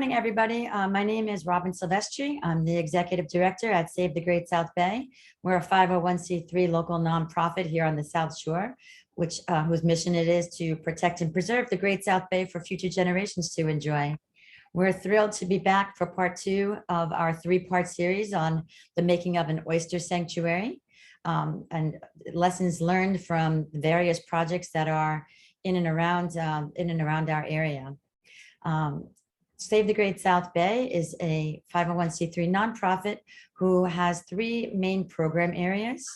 morning, everybody. My name is Robin Silvestri. I'm the Executive Director at Save the Great South Bay. We're a 501c3 local nonprofit here on the South Shore, whose mission it is to protect and preserve the Great South Bay for future generations to enjoy. We're thrilled to be back for part 2 of our 3-part series on the making of an oyster sanctuary and lessons learned from various projects that are in and around our area. Save the Great South Bay is a 501c3 nonprofit who has 3 main program areas.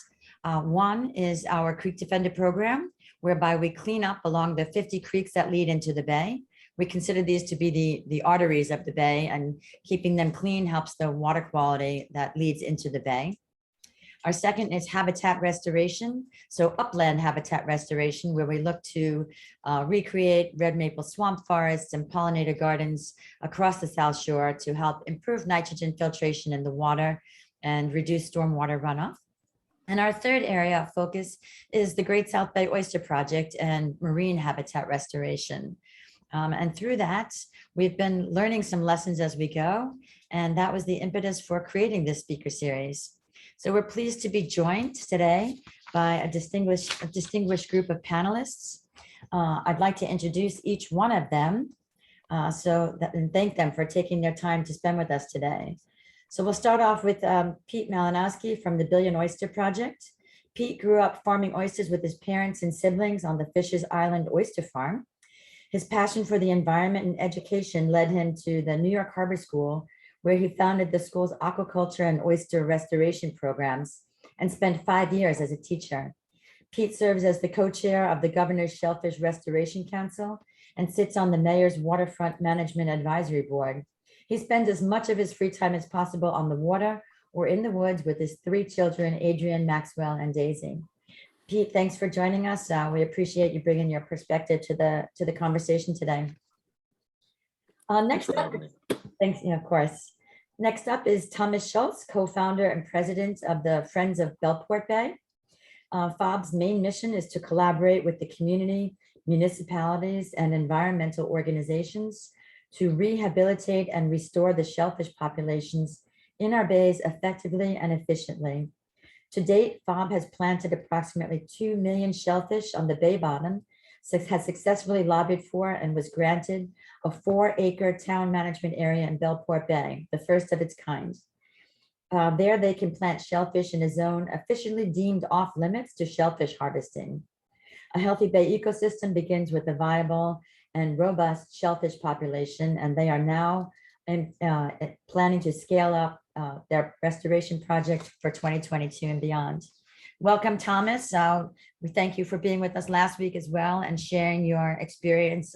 One is our Creek Defender program, whereby we clean up along the 50 creeks that lead into the bay. We consider these to be the arteries of the bay, and keeping them clean helps the water quality that leads into the bay. Our second is habitat restoration, so upland habitat restoration, where we look to recreate red maple swamp forests and pollinator gardens across the South Shore to help improve nitrogen filtration in the water and reduce stormwater runoff. And our third area of focus is the Great South Bay Oyster Project and marine habitat restoration. And through that, we've been learning some lessons as we go, and that was the impetus for creating this speaker series. So we're pleased to be joined today by a distinguished group of panelists. I'd like to introduce each one of them and thank them for taking their time to spend with us today. So we'll start off with Pete Malinowski from the Billion Oyster Project. Pete grew up farming oysters with his parents and siblings on the Fisher's Island oyster farm. His passion for the environment and education led him to the New York Harbor School, where he founded the school's aquaculture and oyster restoration programs and spent 5 years as a teacher. Pete serves as the co-chair of the Governor's Shellfish Restoration Council and sits on the Mayor's Waterfront Management Advisory Board. He spends as much of his free time as possible on the water or in the woods with his 3 children, Adrian, Maxwell, and Daisy. Pete, thanks for joining us. We appreciate you bringing your perspective to the conversation today. Next up, thanks, of course. Next up is Thomas Schultz, co-founder and president of the Friends of Bellport Bay. FOB's main mission is to collaborate with the community, municipalities, and environmental organizations to rehabilitate and restore the shellfish populations in our bays effectively and efficiently. To date, FOB has planted approximately 2 million shellfish on the bay bottom, has successfully lobbied for and was granted a 4-acre town management area in Bellport Bay, the first of its kind. There they can plant shellfish in a zone officially deemed off limits to shellfish harvesting. A healthy bay ecosystem begins with a viable and robust shellfish population, and they are now planning to scale up their restoration project for 2022 and beyond. Welcome, Thomas. We thank you for being with us last week as well and sharing your experience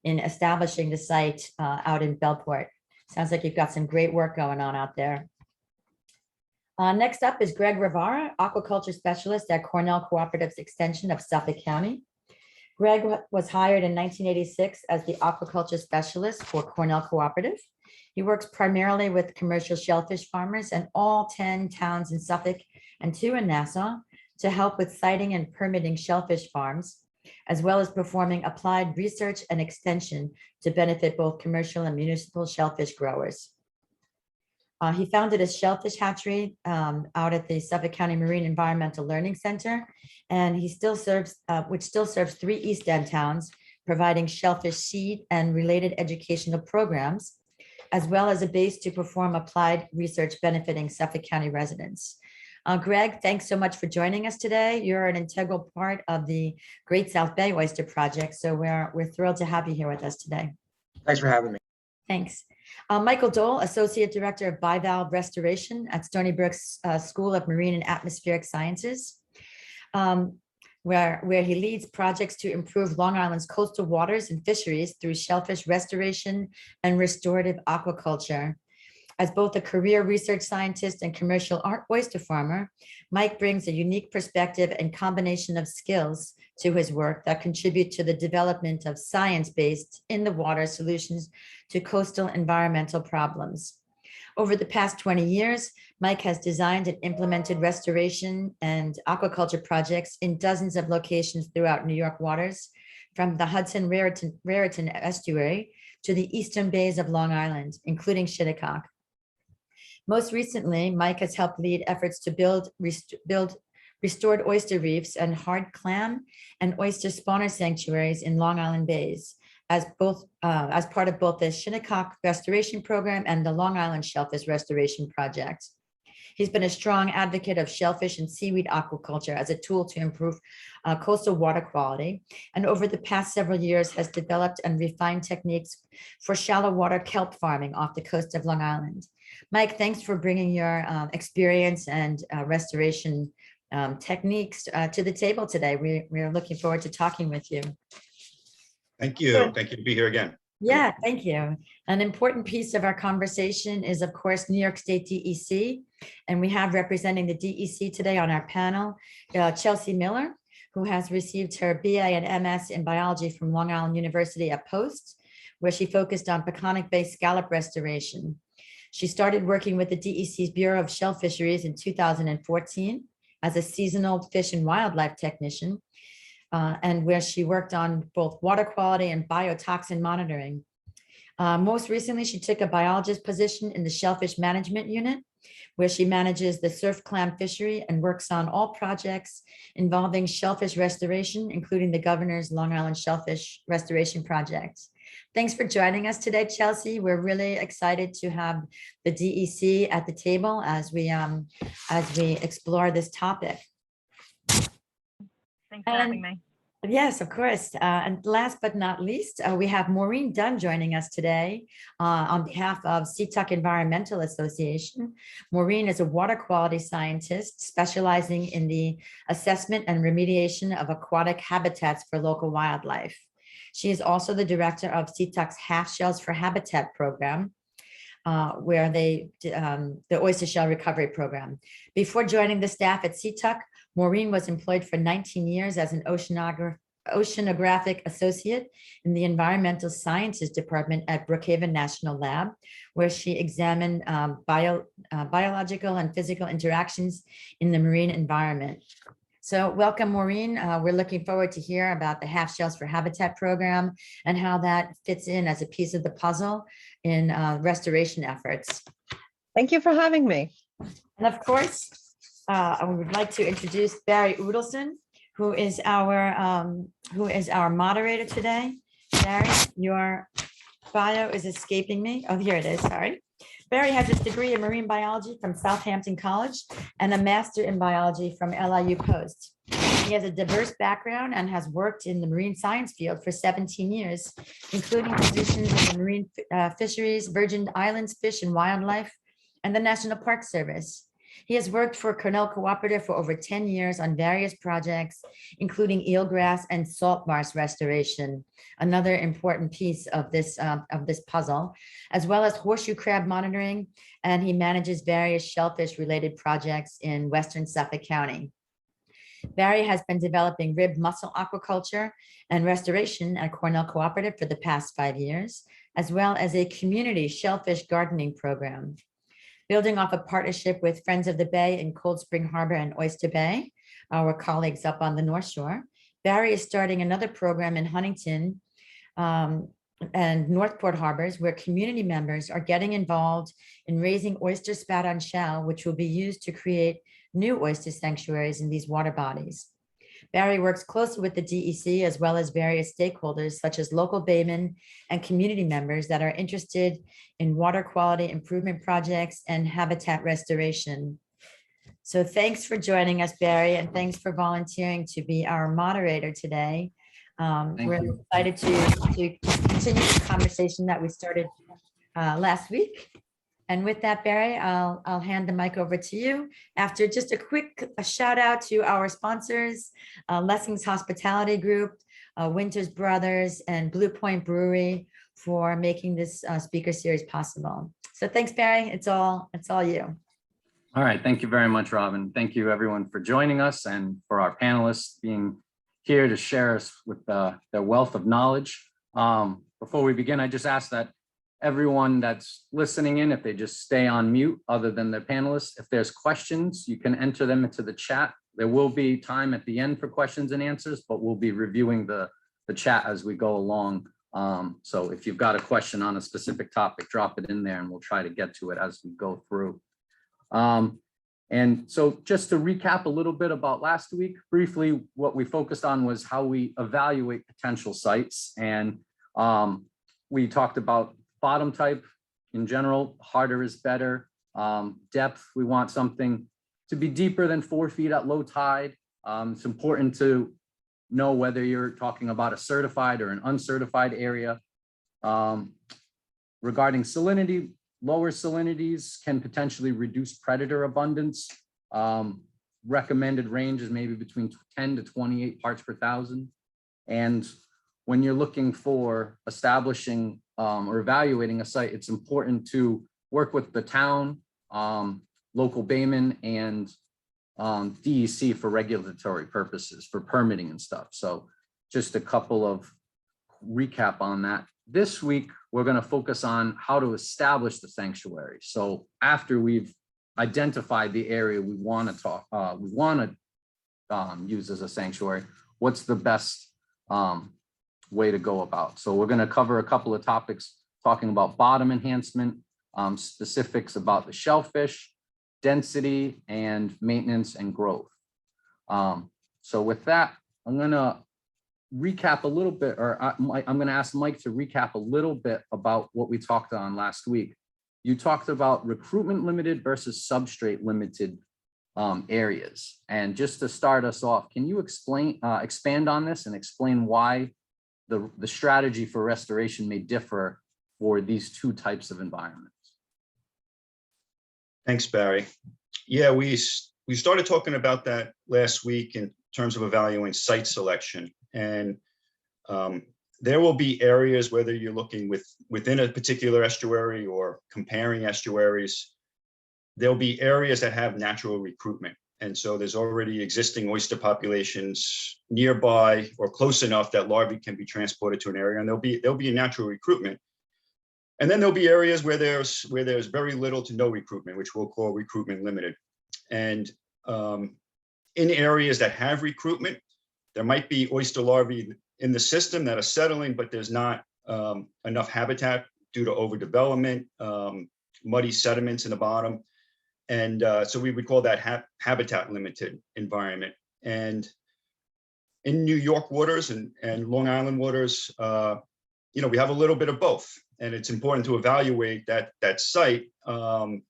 in establishing the site out in Bellport. Sounds like you've got some great work going on out there. Next up is Gregg Rivara, aquaculture specialist at Cornell Cooperatives Extension of Suffolk County. Gregg was hired in 1986 as the aquaculture specialist for Cornell Cooperative. He works primarily with commercial shellfish farmers and all 10 towns in Suffolk and 2 in Nassau to help with siting and permitting shellfish farms, as well as performing applied research and extension to benefit both commercial and municipal shellfish growers. He founded a shellfish hatchery out at the Suffolk County Marine Environmental Learning Center, and he still serves, which still serves 3 East End towns, providing shellfish seed and related educational programs, as well as a base to perform applied research benefiting Suffolk County residents. Gregg, thanks so much for joining us today. You're an integral part of the Great South Bay Oyster Project, so we're thrilled to have you here with us today. Thanks for having me. Thanks. Michael Doall, Associate Director of Bivalve Restoration at Stony Brook's School of Marine and Atmospheric Sciences, where he leads projects to improve Long Island's coastal waters and fisheries through shellfish restoration and restorative aquaculture. As both a career research scientist and commercial oyster farmer, Mike brings a unique perspective and combination of skills to his work that contribute to the development of science-based in-the-water solutions to coastal environmental problems. Over the past 20 years, Mike has designed and implemented restoration and aquaculture projects in dozens of locations throughout New York waters, from the Raritan Estuary to the eastern bays of Long Island, including Shinnecock. Most recently, Mike has helped lead efforts to build restored oyster reefs and hard clam and oyster spawner sanctuaries in Long Island bays as part of both the Shinnecock Restoration Program and the Long Island Shellfish Restoration Project. He's been a strong advocate of shellfish and seaweed aquaculture as a tool to improve coastal water quality, and over the past several years has developed and refined techniques for shallow water kelp farming off the coast of Long Island. Mike, thanks for bringing your experience and restoration techniques to the table today. We're looking forward to talking with you. Thank you. Thank you to be here again. Yeah, thank you. An important piece of our conversation is, of course, New York State DEC. And we have representing the DEC today on our panel, Chelsea Miller, who has received her BA and MS in biology from Long Island University at Post, where she focused on Peconic-based scallop restoration. She started working with the DEC's Bureau of Shell Fisheries in 2014 as a seasonal fish and wildlife technician, and where she worked on both water quality and biotoxin monitoring. Most recently, she took a biologist position in the Shellfish Management Unit, where she manages the surf clam fishery and works on all projects involving shellfish restoration, including the Governor's Long Island Shellfish Restoration Project. Thanks for joining us today, Chelsea. We're really excited to have the DEC at the table as we explore this topic. Thanks for having me. Yes, of course. And last but not least, we have Maureen Dunn joining us today on behalf of Seatuck Environmental Association. Maureen is a water quality scientist specializing in the assessment and remediation of aquatic habitats for local wildlife. She is also the director of Seatuck's Half Shells for Habitat program, where the oyster shell recovery program. Before joining the staff at Seatuck, Maureen was employed for 19 years as an oceanographic associate in the Environmental Sciences Department at Brookhaven National Lab, where she examined biological and physical interactions in the marine environment. So welcome, Maureen. We're looking forward to hear about the Half Shells for Habitat program and how that fits in as a piece of the puzzle in restoration efforts. Thank you for having me. And of course, I would like to introduce Barry Udelson, who is our moderator today. Barry, your bio is escaping me. Oh, here it is, sorry. Barry has his degree in marine biology from Southampton College and a master in biology from LIU Post. He has a diverse background and has worked in the marine science field for 17 years, including positions in the marine fisheries, Virgin Islands Fish and Wildlife, and the National Park Service. He has worked for Cornell Cooperative for over 10 years on various projects, including eelgrass and salt marsh restoration, another important piece of this puzzle, as well as horseshoe crab monitoring, and he manages various shellfish-related projects in Western Suffolk County. Barry has been developing rib mussel aquaculture and restoration at Cornell Cooperative for the past 5 years, as well as a community shellfish gardening program. Building off a partnership with Friends of the Bay in Cold Spring Harbor and Oyster Bay, our colleagues up on the North Shore, Barry is starting another program in Huntington and Northport harbors, where community members are getting involved in raising oyster spat on shell, which will be used to create new oyster sanctuaries in these water bodies. Barry works closely with the DEC as well as various stakeholders such as local baymen and community members that are interested in water quality improvement projects and habitat restoration. So thanks for joining us, Barry, and thanks for volunteering to be our moderator today. We're excited to continue the conversation that we started last week. And with that, Barry, I'll hand the mic over to you. After just a quick shout out to our sponsors, Lessing's Hospitality Group, Winters Brothers, and Blue Point Brewery for making this speaker series possible. So thanks, Barry. It's all you. All right. Thank you very much, Robin. Thank you, everyone, for joining us and for our panelists being here to share us with their wealth of knowledge. Before we begin, I just ask that everyone that's listening in, if they just stay on mute other than their panelists. If there's questions, you can enter them into the chat. There will be time at the end for questions and answers, but we'll be reviewing the the chat as we go along. So if you've got a question on a specific topic, drop it in there and we'll try to get to it as we go through. And so just to recap a little bit about last week, briefly, what we focused on was how we evaluate potential sites. And we talked about bottom type in general, harder is better. Depth, we want something to be deeper than 4 feet at low tide. It's important to know whether you're talking about a certified or an uncertified area. Regarding salinity, lower salinities can potentially reduce predator abundance. Recommended range is maybe between 10 to 28 parts per thousand. And when you're looking for establishing or evaluating a site, it's important to work with the town, local bayman, and DEC for regulatory purposes, for permitting and stuff. So just a couple of recap on that. This week, we're going to focus on how to establish the sanctuary. So after we've identified the area we want to use as a sanctuary, what's the best way to go about? So we're going to cover a couple of topics talking about bottom enhancement, specifics about the shellfish, density, and maintenance and growth. So with that, I'm going to recap a little bit, or I'm going to ask Mike to recap a little bit about what we talked on last week. You talked about recruitment limited versus substrate limited areas. And just to start us off, can you expand on this and explain why the strategy for restoration may differ for these two types of environments? Thanks, Barry. Yeah, we started talking about that last week in terms of evaluating site selection. And there will be areas, whether you're looking within a particular estuary or comparing estuaries, there'll be areas that have natural recruitment. And so there's already existing oyster populations nearby or close enough that larvae can be transported to an area, and there'll be a natural recruitment. And then there'll be areas where there's very little to no recruitment, which we'll call recruitment limited. And in areas that have recruitment, there might be oyster larvae in the system that are settling, but there's not enough habitat due to overdevelopment, muddy sediments in the bottom. And so we would call that habitat limited environment. And in New York waters and Long Island waters, we have a little bit of both. And it's important to evaluate that site for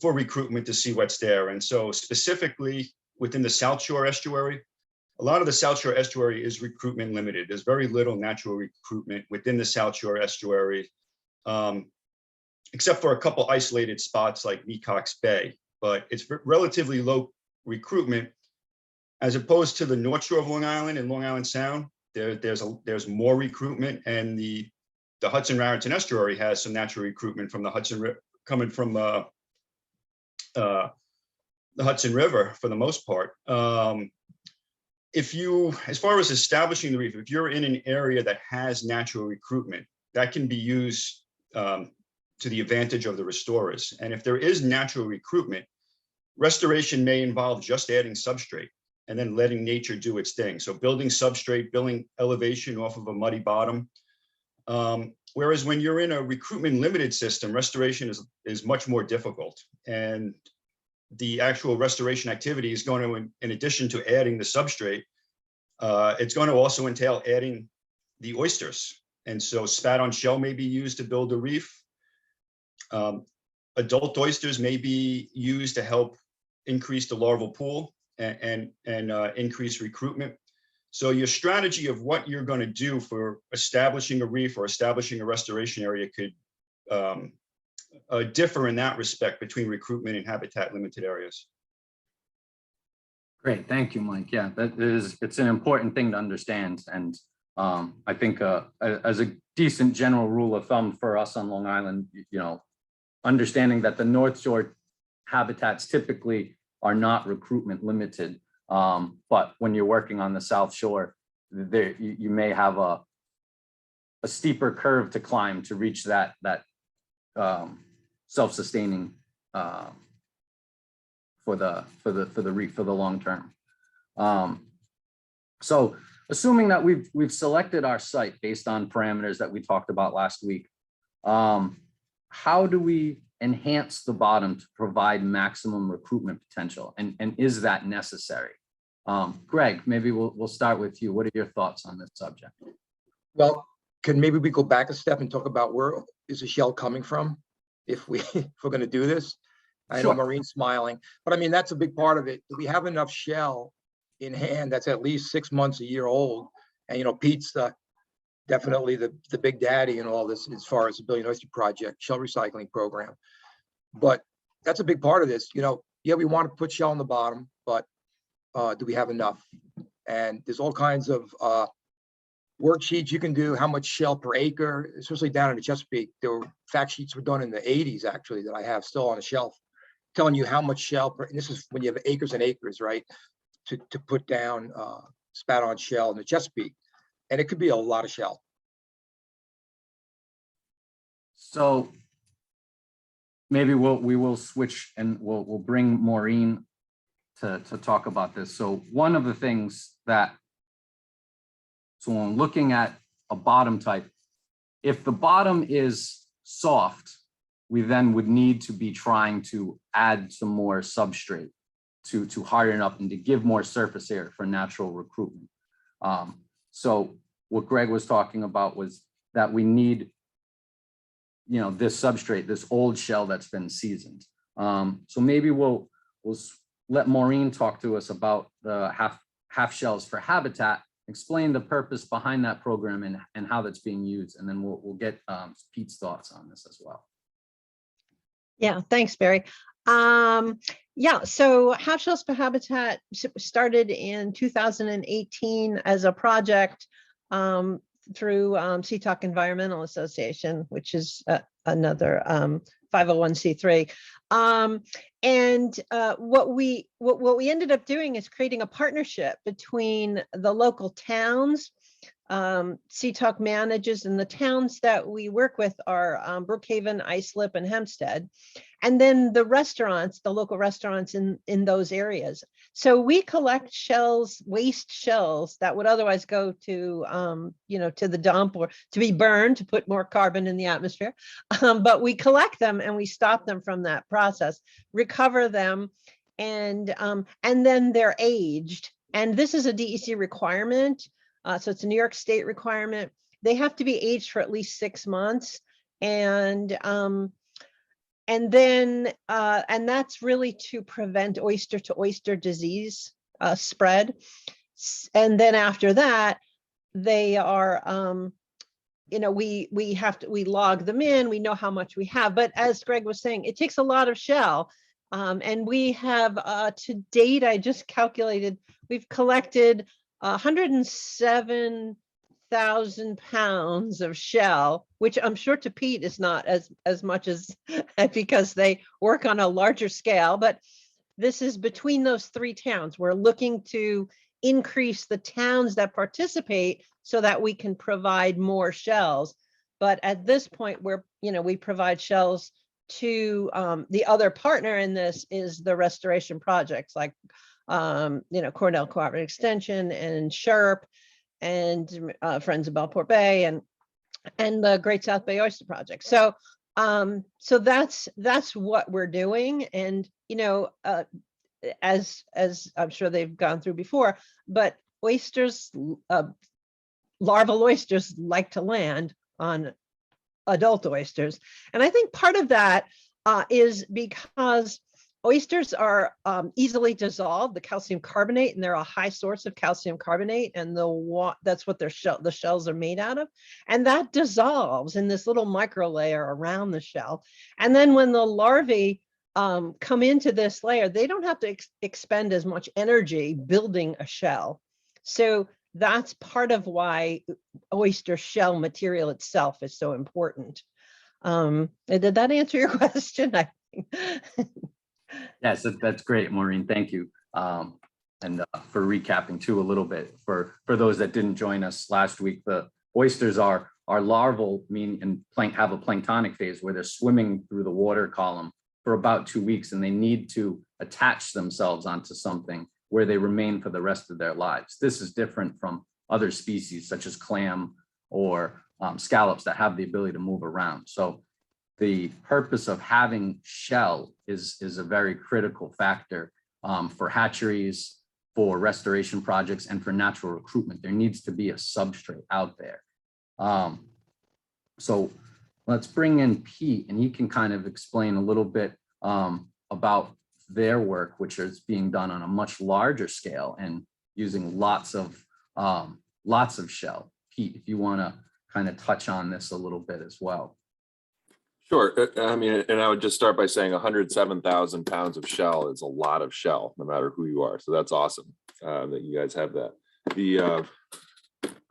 recruitment to see what's there. And so specifically within the South Shore Estuary, a lot of the South Shore Estuary is recruitment limited. There's very little natural recruitment within the South Shore Estuary, except for a couple isolated spots like Mecox Bay, but it's relatively low recruitment as opposed to the North Shore of Long Island and Long Island Sound. There's more recruitment, and the Hudson Raritan Estuary has some natural recruitment from the Hudson River, coming from the Hudson River for the most part. As far as establishing the reef, if you're in an area that has natural recruitment, that can be used to the advantage of the restorers. And if there is natural recruitment, restoration may involve just adding substrate and then letting nature do its thing. So building substrate, building elevation off of a muddy bottom. Whereas when you're in a recruitment limited system, restoration is much more difficult. And the actual restoration activity is going to, in addition to adding the substrate, it's going to also entail adding the oysters. And so spat on shell may be used to build a reef. Adult oysters may be used to help increase the larval pool and increase recruitment. So your strategy of what you're going to do for establishing a reef or establishing a restoration area could differ in that respect between recruitment and habitat limited areas. Great, thank you, Mike. Yeah, it's an important thing to understand. And I think as a decent general rule of thumb for us on Long Island, understanding that the North Shore habitats typically are not recruitment limited. But when you're working on the South Shore, you may have a steeper curve to climb to reach that self-sustaining for the reef for the long term. So assuming that we've selected our site based on parameters that we talked about last week, how do we enhance the bottom to provide maximum recruitment potential? And is that necessary? Gregg, maybe we'll start with you. What are your thoughts on this subject? Well, can maybe we go back a step and talk about where is the shell coming from if we're going to do this? I know Sure. Maureen's smiling, but I mean, that's a big part of it. Do we have enough shell in hand that's at least 6 months, a year old? And, you know, Pete's definitely the big daddy in all this as far as the Billion Oyster Project, shell recycling program. But that's a big part of this. You know, yeah, we want to put shell on the bottom, but do we have enough? And there's all kinds of worksheets you can do, how much shell per acre, especially down in the Chesapeake. There were fact sheets were done in the 80s, actually, that I have still on a shelf, telling you how much shell per, and this is when you have acres and acres, right? To put down spat on shell in the Chesapeake. And it could be a lot of shell. So maybe we will switch and we'll bring Maureen to talk about this. So one of the things that, so when looking at a bottom type, if the bottom is soft, we then would need to be trying to add some more substrate to harden up and to give more surface area for natural recruitment. So what Gregg was talking about was that we need, you know, this substrate, this old shell that's been seasoned. So maybe we'll let Maureen talk to us about the half shells for habitat, explain the purpose behind that program and how that's being used, and then we'll get Pete's thoughts on this as well. Yeah, thanks, Barry. Yeah, so half shells for habitat started in 2018 as a project through Seatuck Environmental Association, which is another 501c3. And what we ended up doing is creating a partnership between the local towns. Seatuck manages, and the towns that we work with are Brookhaven, Islip, and Hempstead, and then the restaurants, the local restaurants in those areas. So we collect shells, waste shells that would otherwise go to, you know, to the dump or to be burned to put more carbon in the atmosphere. But we collect them and we stop them from that process, recover them, and then they're aged. And this is a DEC requirement. So it's a New York State requirement. They have to be aged for at least 6 months. And that's really to prevent oyster to oyster disease spread. And then after that, they are, you know, we log them in, we know how much we have, but as Gregg was saying, it takes a lot of shell. And we have to date, I just calculated, we've collected 107,000 pounds of shell, which I'm sure to Pete is not as much as because they work on a larger scale, but this is between those 3 towns. We're looking to increase the towns that participate so that we can provide more shells. But at this point, we provide shells to the other partner in this is the restoration projects like Cornell Cooperative Extension and Sherp and Friends of Bellport Bay and the Great South Bay Oyster Project. So so that's what we're doing. And as I'm sure they've gone through before, but oysters, larval oysters like to land on adult oysters. And I think part of that is because oysters are easily dissolved, the calcium carbonate, and they're a high source of calcium carbonate, and that's what the shells are made out of. And that dissolves in this little micro layer around the shell. And then when the larvae come into this layer, they don't have to expend as much energy building a shell. So that's part of why oyster shell material itself is so important. Did that answer your question? I think. Yes, that's great, Maureen. Thank you. And for recapping too a little bit for those that didn't join us last week, the oysters are larval, have a planktonic phase where they're swimming through the water column for about 2 weeks, and they need to attach themselves onto something where they remain for the rest of their lives. This is different from other species such as clam or scallops that have the ability to move around. So the purpose of having shell is a very critical factor for hatcheries, for restoration projects, and for natural recruitment. There needs to be a substrate out there. So let's bring in Pete, and he can kind of explain a little bit about their work, which is being done on a much larger scale and using lots of shell. Pete, if you want to kind of touch on this a little bit as well. Sure. I mean, and I would just start by saying 107,000 pounds of shell is a lot of shell, no matter who you are. So that's awesome that you guys have that. The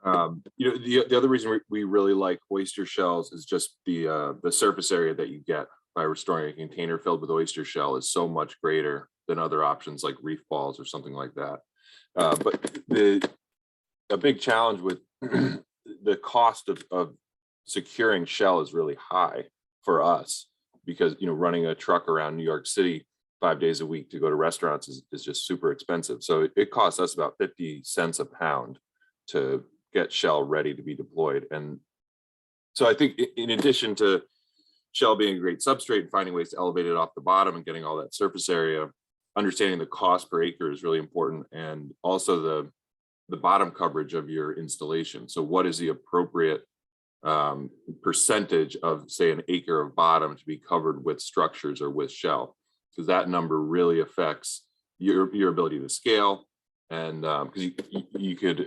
other reason we really like oyster shells is just the surface area that you get by restoring a container filled with oyster shell is so much greater than other options like reef balls or something like that. But a big challenge with the cost of securing shell is really high for us, because running a truck around New York City 5 days a week to go to restaurants is just super expensive. So it costs us about 50 cents a pound to get shell ready to be deployed. And so I think in addition to shell being a great substrate and finding ways to elevate it off the bottom and getting all that surface area, understanding the cost per acre is really important, and also the bottom coverage of your installation. So what is the appropriate percentage of, say, an acre of bottom to be covered with structures or with shell, because that number really affects your ability to scale. And because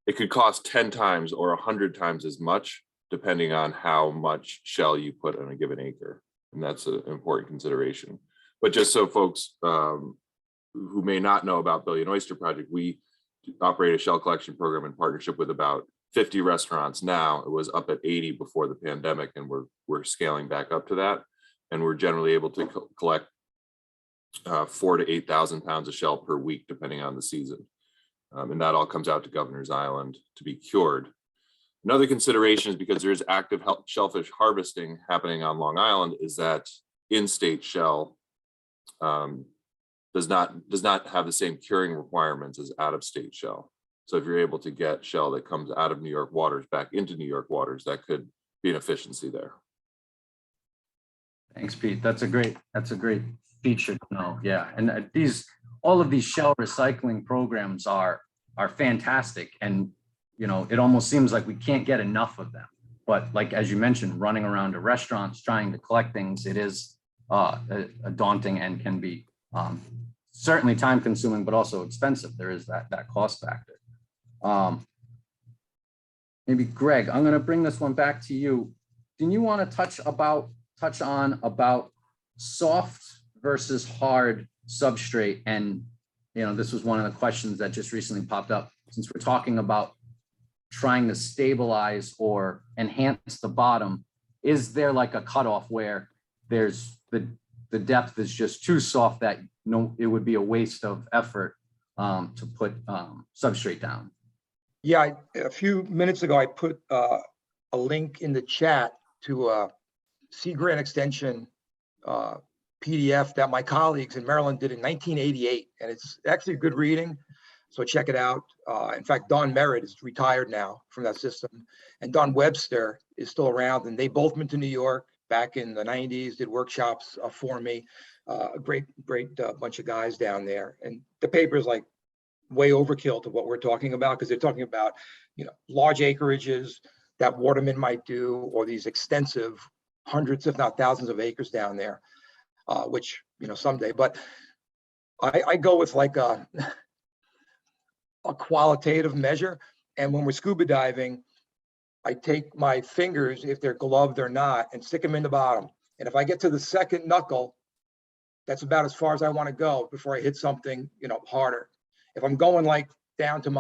it could cost 10 times or 100 times as much depending on how much shell you put on a given acre, and that's an important consideration. But just so folks who may not know about Billion Oyster Project, we operate a shell collection program in partnership with about 50 restaurants now. It was up at 80 before the pandemic, and we're scaling back up to that. And we're generally able to collect 4,000 to 8,000 pounds of shell per week, depending on the season. And that all comes out to Governor's Island to be cured. Another consideration is, because there's active shellfish harvesting happening on Long Island, is that in-state shell does not have the same curing requirements as out-of-state shell. So if you're able to get shell that comes out of New York waters back into New York waters, that could be an efficiency there. Thanks, Pete. That's a great feature to know. Yeah, and all of these shell recycling programs are fantastic, and it almost seems like we can't get enough of them. But like, as you mentioned, running around to restaurants trying to collect things, it is a daunting and can be certainly time consuming, but also expensive. There is that cost factor. Maybe Greg, I'm going to bring this one back to you. Do you want to touch on about soft versus hard substrate? And this was one of the questions that just recently popped up, since we're talking about trying to stabilize or enhance the bottom. Is there like a cutoff where there's the depth is just too soft that it would be a waste of effort to put substrate down? Yeah, a few minutes ago, I put a link in the chat to a Sea Grant Extension PDF that my colleagues in Maryland did in 1988, and it's actually a good reading, so check it out. In fact, Don Merritt is retired now from that system, and Don Webster is still around, and they both went to New York back in the 90s, did workshops for me. A great bunch of guys down there, and the paper is like way overkill to what we're talking about, because they're talking about large acreages that watermen might do, or these extensive hundreds if not thousands of acres down there, which someday. But I go with like a qualitative measure, and when we're scuba diving, I take my fingers, if they're gloved or not, and stick them in the bottom, and if I get to the second knuckle, that's about as far as I want to go before I hit something harder. If I'm going like down to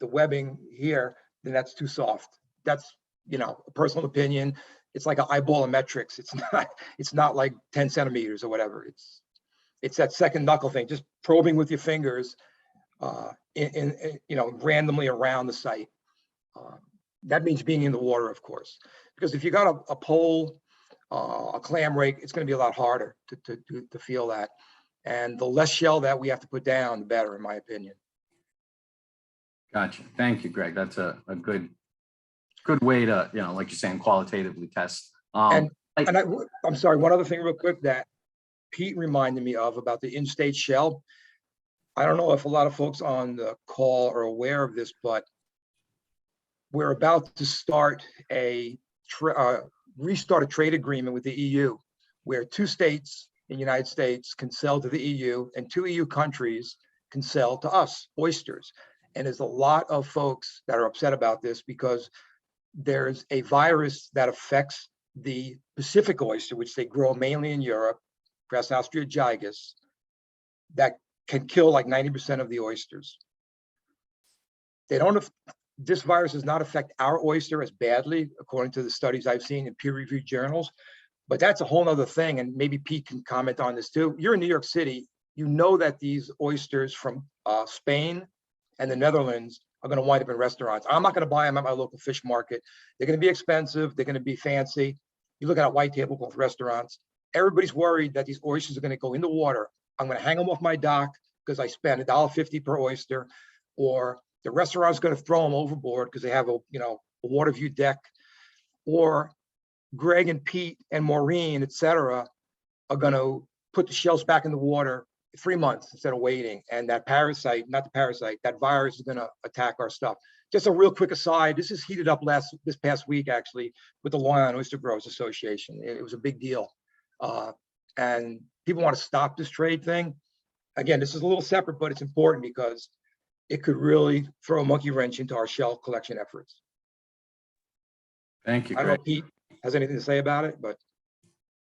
the webbing here, then that's too soft. That's a personal opinion. It's like an eyeball of metrics. It's not like 10 centimeters or whatever. It's that second knuckle thing, just probing with your fingers randomly around the site. That means being in the water, of course, because if you got a pole, a clam rake, it's going to be a lot harder to feel that. And the less shell that we have to put down, the better, in my opinion. Gotcha. Thank you, Greg. That's a good way to, like you're saying, qualitatively test. And I'm sorry, one other thing real quick that Pete reminded me of about the in-state shell. I don't know if a lot of folks on the call are aware of this, but we're about to start restart a trade agreement with the EU, where 2 states in the United States can sell to the EU and 2 EU countries can sell to us oysters. And there's a lot of folks that are upset about this because there's a virus that affects the Pacific oyster, which they grow mainly in Europe, Prasoustria gigas, that can kill like 90% of the oysters. This virus does not affect our oyster as badly, according to the studies I've seen in peer-reviewed journals, but that's a whole nother thing. And maybe Pete can comment on this too. You're in New York City, you know that these oysters from Spain and the Netherlands are going to wind up in restaurants. I'm not going to buy them at my local fish market. They're going to be expensive. They're going to be fancy. You look at white tablecloth restaurants, everybody's worried that these oysters are going to go in the water. I'm going to hang them off my dock because I spent $1.50 per oyster, or the restaurant's going to throw them overboard because they have a water view deck, or Greg and Pete and Maureen, et cetera, are going to put the shells back in the water 3 months instead of waiting. And that that virus is going to attack our stuff. Just a real quick aside, this is heated up this past week, actually, with the Long Island Oyster Growers Association. It was a big deal. And people want to stop this trade thing. Again, this is a little separate, but it's important because it could really throw a monkey wrench into our shell collection efforts. Thank you, I don't know Greg. if Pete has anything to say about it, but.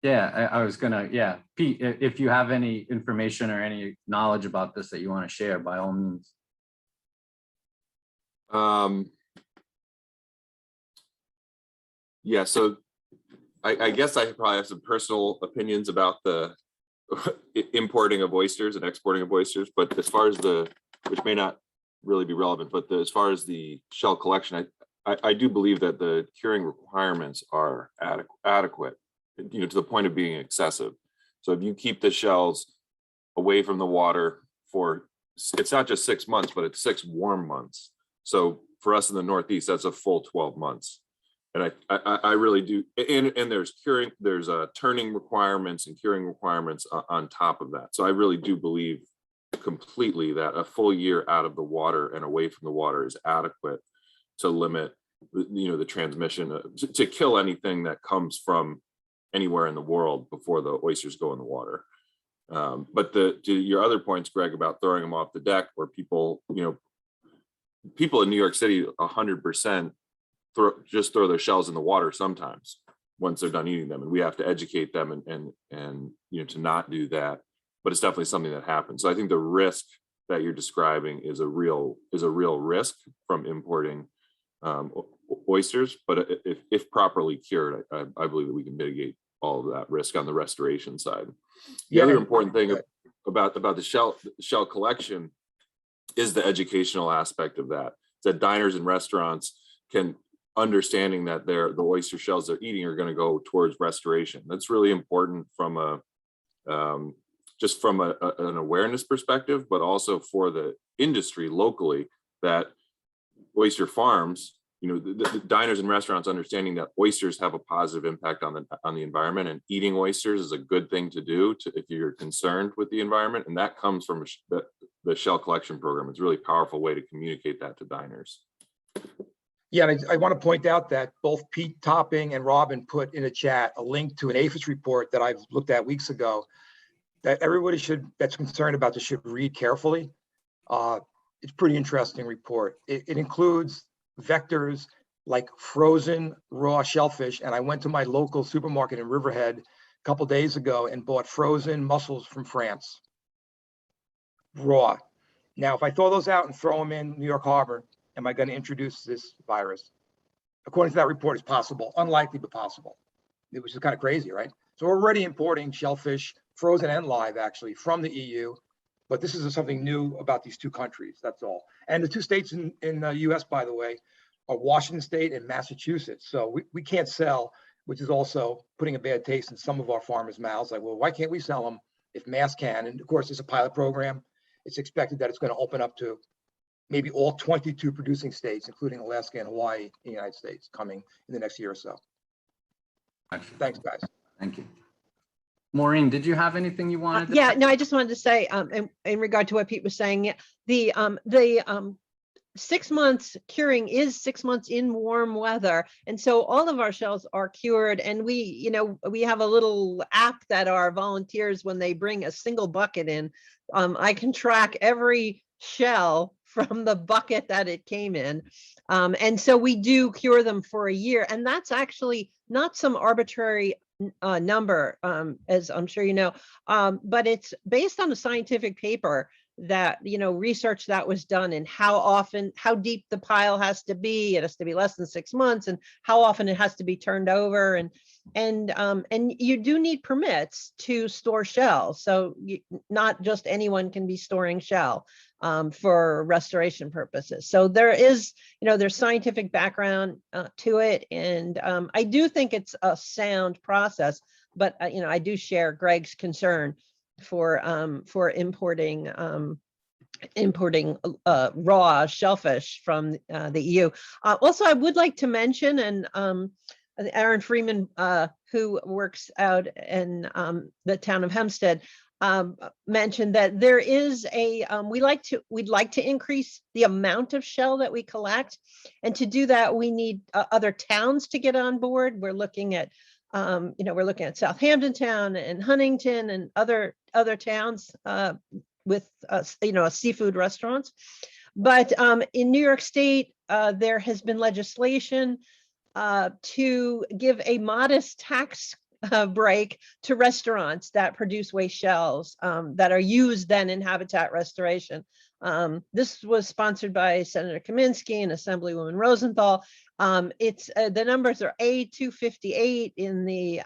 Yeah, I was gonna, Pete, if you have any information or any knowledge about this that you want to share, by all means. Yeah, so I guess I probably have some personal opinions about the importing of oysters and exporting of oysters, but as far as which may not really be relevant, but as far as the shell collection, I do believe that the curing requirements are adequate, to the point of being excessive. So if you keep the shells away from the water it's not just 6 months, but it's 6 warm months. So for us in the Northeast, that's a full 12 months. And I really do. And there's turning requirements and curing requirements on top of that. So I really do believe completely that a full year out of the water and away from the water is adequate to limit, the transmission, to kill anything that comes from anywhere in the world before the oysters go in the water. But to your other points, Greg, about throwing them off the deck, where people in New York City 100% just throw their shells in the water sometimes once they're done eating them, and we have to educate them and to not do that. But it's definitely something that happens. So I think the risk that you're describing is a real risk from importing oysters. But if properly cured, I believe that we can mitigate all of that risk on the restoration side. The other important thing about the shell collection is the educational aspect of that. That diners and restaurants can understanding that the oyster shells they're eating are going to go towards restoration. That's really important from just from an awareness perspective, but also for the industry locally, that oyster farms, the diners and restaurants understanding that oysters have a positive impact on the environment, and eating oysters is a good thing to do if you're concerned with the environment. And that comes from the shell collection program. It's a really powerful way to communicate that to diners. Yeah, and I want to point out that both Pete Topping and Robin put in a chat a link to an APHIS report that I've looked at weeks ago that everybody that's concerned about this should read carefully. It's a pretty interesting report. It includes vectors like frozen raw shellfish. And I went to my local supermarket in Riverhead a couple days ago and bought frozen mussels from France, raw. Now, if I throw those out and throw them in New York Harbor, am I going to introduce this virus? According to that report, it's possible, unlikely, but possible. It was just kind of crazy, right? So we're already importing shellfish, frozen and live, actually, from the EU. But this is something new about these two countries, that's all. And the two states in the US, by the way, are Washington State and Massachusetts. So we can't sell, which is also putting a bad taste in some of our farmers' mouths. Like, well, why can't we sell them if Mass can? And of course, it's a pilot program. It's expected that it's going to open up to maybe all 22 producing states, including Alaska and Hawaii in the United States, coming in the next year or so. Excellent. Thanks, guys. Thank you. Maureen, did you have anything you wanted to Yeah, add? no, I just wanted to say, in regard to what Pete was saying, yeah, the 6 months curing is 6 months in warm weather. And so all of our shells are cured, and we have a little app that our volunteers, when they bring a single bucket in, I can track every shell from the bucket that it came in. And so we do cure them for a year, and that's actually not some arbitrary number, as I'm sure you know, but it's based on a scientific paper that, research that was done, and how deep the pile has to be. It has to be less than 6 months, and how often it has to be turned over. And you do need permits to store shells. So not just anyone can be storing shell for restoration purposes. So there is, there's scientific background to it. And I do think it's a sound process, but I do share Gregg's concern for importing raw shellfish from the EU. Also, I would like to mention, and Aaron Freeman, who works out in the town of Hempstead, mentioned that there is a we'd like to increase the amount of shell that we collect, and to do that we need other towns to get on board. We're looking at Southampton Town and Huntington and other towns with seafood restaurants. But in New York State, there has been legislation to give a modest tax break to restaurants that produce waste shells that are used then in habitat restoration. This was sponsored by Senator Kaminsky and Assemblywoman Rosenthal. It's the numbers are A258 in the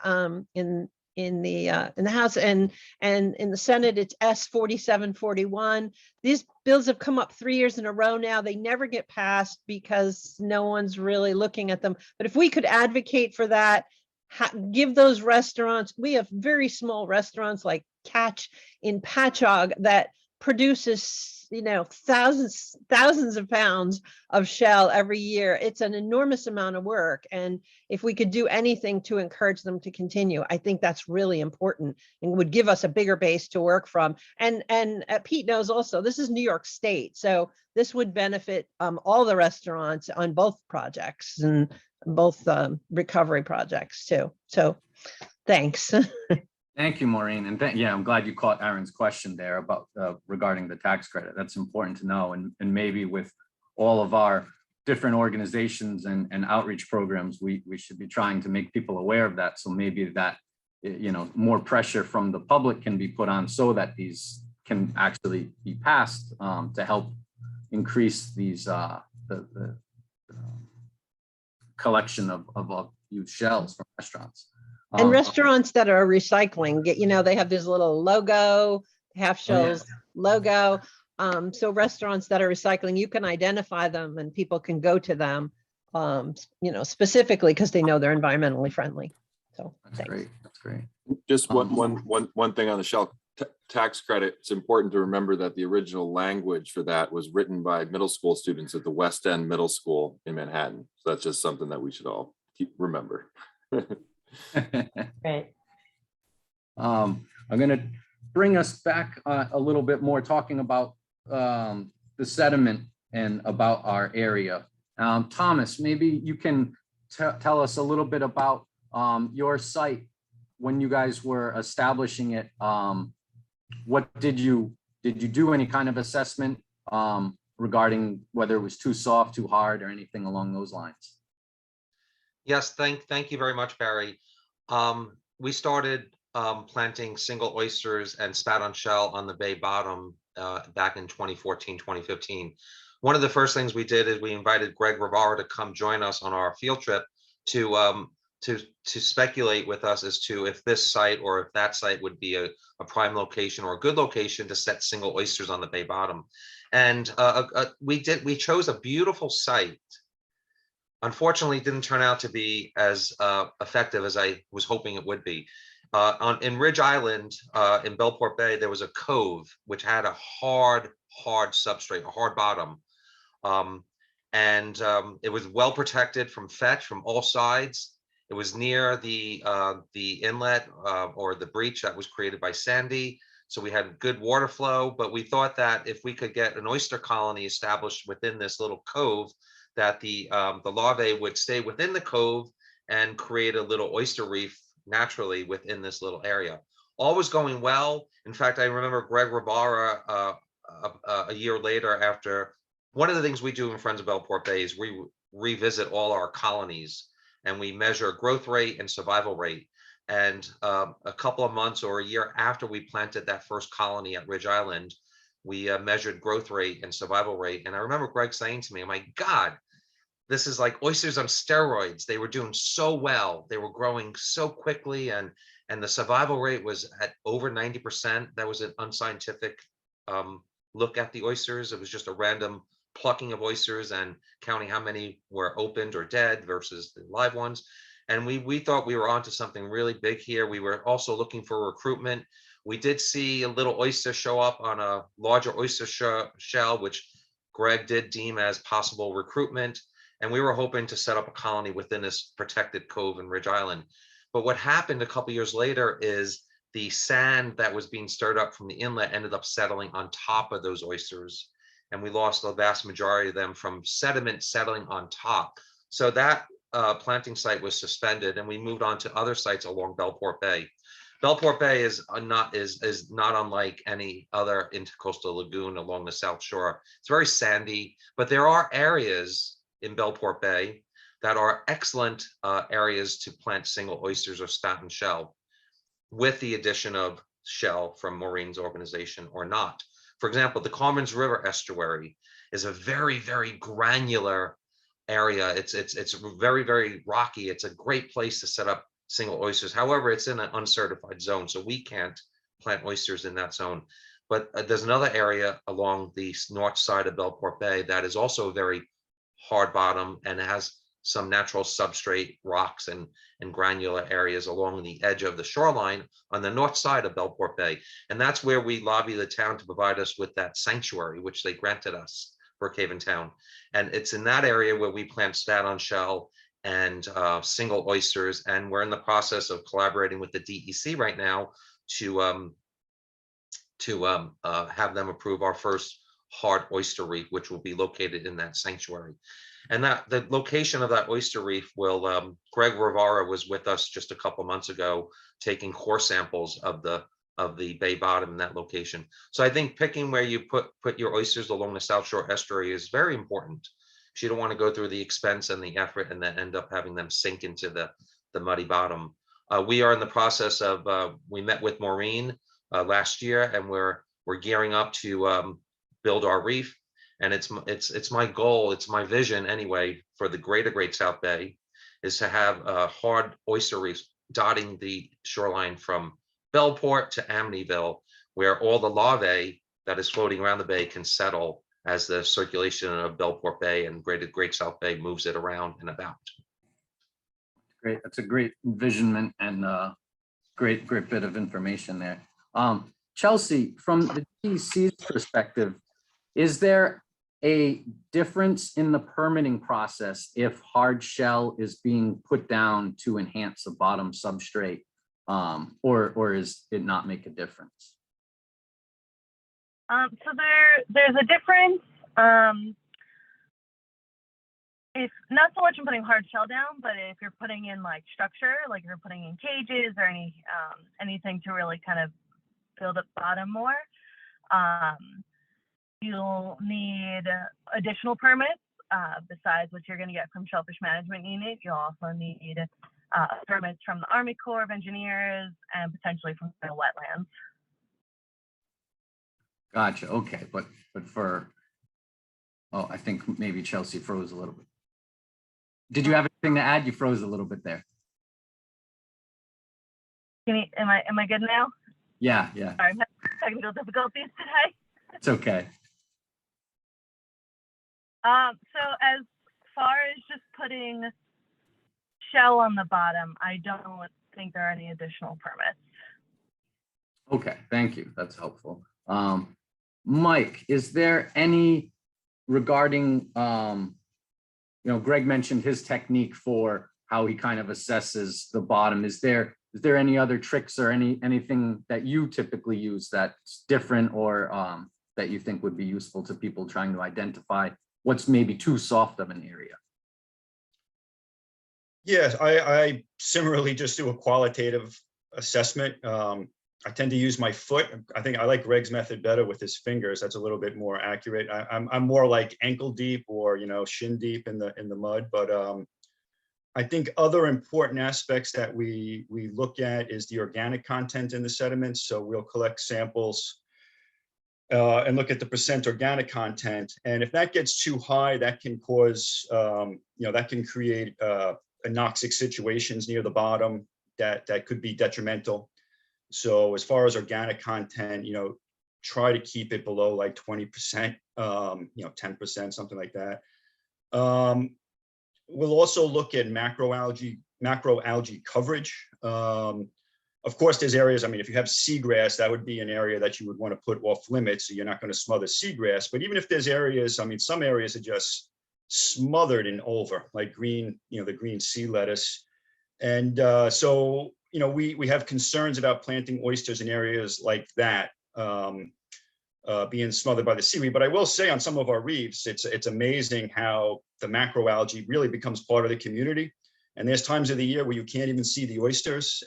House, and in the Senate it's S4741. These bills have come up 3 years in a row now. They never get passed because no one's really looking at them. But if we could advocate for that, give those restaurants, we have very small restaurants like Catch in Patchogue that produces thousands of pounds of shell every year. It's an enormous amount of work, and if we could do anything to encourage them to continue, I think that's really important and would give us a bigger base to work from. And Pete knows also, this is New York State, so this would benefit all the restaurants on both projects and both recovery projects too. So thanks. Thank you, Maureen. And yeah, I'm glad you caught Aaron's question there about regarding the tax credit. That's important to know. And maybe with all of our different organizations and outreach programs, we should be trying to make people aware of that. So maybe that, more pressure from the public can be put on so that these can actually be passed to help increase these the collection of used shells from restaurants. And restaurants that are recycling, they have this little logo, half shells logo. So restaurants that are recycling, you can identify them and people can go to them, specifically because they know they're environmentally friendly. So that's great. That's great. Just one thing on the shell tax credit. It's important to remember that the original language for that was written by middle school students at the West End Middle School in Manhattan. So that's just something that we should all remember. Great. I'm going to bring us back a little bit more, talking about the sediment and about our area. Thomas, maybe you can tell us a little bit about your site when you guys were establishing it. What did you do any kind of assessment regarding whether it was too soft, too hard, or anything along those lines? Yes, thank you very much, Barry. We started planting single oysters and spat on shell on the bay bottom back in 2014, 2015. One of the first things we did is we invited Gregg Rivara to come join us on our field trip to speculate with us as to if this site or if that site would be a prime location or a good location to set single oysters on the bay bottom. And we chose a beautiful site. Unfortunately, it didn't turn out to be as effective as I was hoping it would be. In Ridge Island, in Bellport Bay, there was a cove which had a hard substrate, a hard bottom. It was well protected from fetch from all sides. It was near the inlet or the breach that was created by Sandy. So we had good water flow, but we thought that if we could get an oyster colony established within this little cove, that the larvae would stay within the cove and create a little oyster reef naturally within this little area. All was going well. In fact, I remember Gregg Rivara a year later, after one of the things we do in Friends of Bellport Bay is we revisit all our colonies and we measure growth rate and survival rate. And a couple of months or a year after we planted that first colony at Ridge Island, we measured growth rate and survival rate. And I remember Gregg saying to me, "Oh my God, this is like oysters on steroids." They were doing so well. They were growing so quickly, and the survival rate was at over 90%. That was an unscientific look at the oysters. It was just a random plucking of oysters and counting how many were opened or dead versus the live ones. And we thought we were onto something really big here. We were also looking for recruitment. We did see a little oyster show up on a larger oyster shell, which Gregg did deem as possible recruitment. And we were hoping to set up a colony within this protected cove in Ridge Island. But what happened a couple years later is the sand that was being stirred up from the inlet ended up settling on top of those oysters. And we lost the vast majority of them from sediment settling on top. So that planting site was suspended, and we moved on to other sites along Bellport Bay. Bellport Bay is not unlike any other intercoastal lagoon along the South Shore. It's very sandy, but there are areas in Bellport Bay that are excellent areas to plant single oysters or spat and shell, with the addition of shell from Maureen's organization or not. For example, the Commons River Estuary is a very, very granular area. It's very, very rocky. It's a great place to set up single oysters. However, it's in an uncertified zone, so we can't plant oysters in that zone. But there's another area along the north side of Bellport Bay that is also very hard bottom and has some natural substrate rocks and granular areas along the edge of the shoreline on the north side of Bellport Bay. And that's where we lobby the town to provide us with that sanctuary, which they granted us for Haven Town. And it's in that area where we plant spat on shell and single oysters. And we're in the process of collaborating with the DEC right now to have them approve our first hard oyster reef, which will be located in that sanctuary. And that the location of that oyster reef will, Gregg Rivara was with us just a couple months ago, taking core samples of the bay bottom in that location. So I think picking where you put your oysters along the South Shore estuary is very important. You don't want to go through the expense and the effort and then end up having them sink into the muddy bottom. We are in the process of, we met with Maureen last year, and we're gearing up to build our reef. And it's my goal, it's my vision anyway, for the greater Great South Bay, is to have hard oyster reefs dotting the shoreline from Bellport to Amityville, where all the larvae that is floating around the bay can settle as the circulation of Bellport Bay and Great South Bay moves it around and about. Great, that's a great envisionment and great bit of information there. Chelsea, from the DEC's perspective, is there a difference in the permitting process if hard shell is being put down to enhance the bottom substrate, or is it not make a difference? So there's a difference. If not so much in putting hard shell down, but if you're putting in like structure, like you're putting in cages or anything to really kind of build up bottom more, you'll need additional permits besides what you're going to get from Shellfish Management Unit. You'll also need permits from the Army Corps of Engineers and potentially from the wetlands. Gotcha. Okay, but for, oh, I think maybe Chelsea froze a little bit. Did you have anything to add? You froze a little bit there. Am I good now? Yeah. Sorry, I'm having technical difficulties today. It's okay. So as far as just putting shell on the bottom, I don't think there are any additional permits. Okay, thank you. That's helpful. Mike, is there any regarding, Gregg mentioned his technique for how he kind of assesses the bottom. Is there any other tricks or anything that you typically use that's different or that you think would be useful to people trying to identify what's maybe too soft of an area? Yes, I similarly just do a qualitative assessment. I tend to use my foot. I think I like Gregg's method better with his fingers. That's a little bit more accurate. I'm more like ankle deep or shin deep in the mud. But I think other important aspects that we look at is the organic content in the sediments. So we'll collect samples and look at the % organic content. And if that gets too high, that can cause that can create anoxic situations near the bottom that could be detrimental. So as far as organic content, try to keep it below like 20%, 10%, something like that. We'll also look at macroalgae coverage. Of course, there's areas, if you have seagrass, that would be an area that you would want to put off limits, so you're not going to smother seagrass. But even if there's areas, some areas are just smothered in ulva, like green, the green sea lettuce. And so, we have concerns about planting oysters in areas like that, being smothered by the seaweed. But I will say on some of our reefs, it's amazing how the macroalgae really becomes part of the community. And there's times of the year where you can't even see the oysters,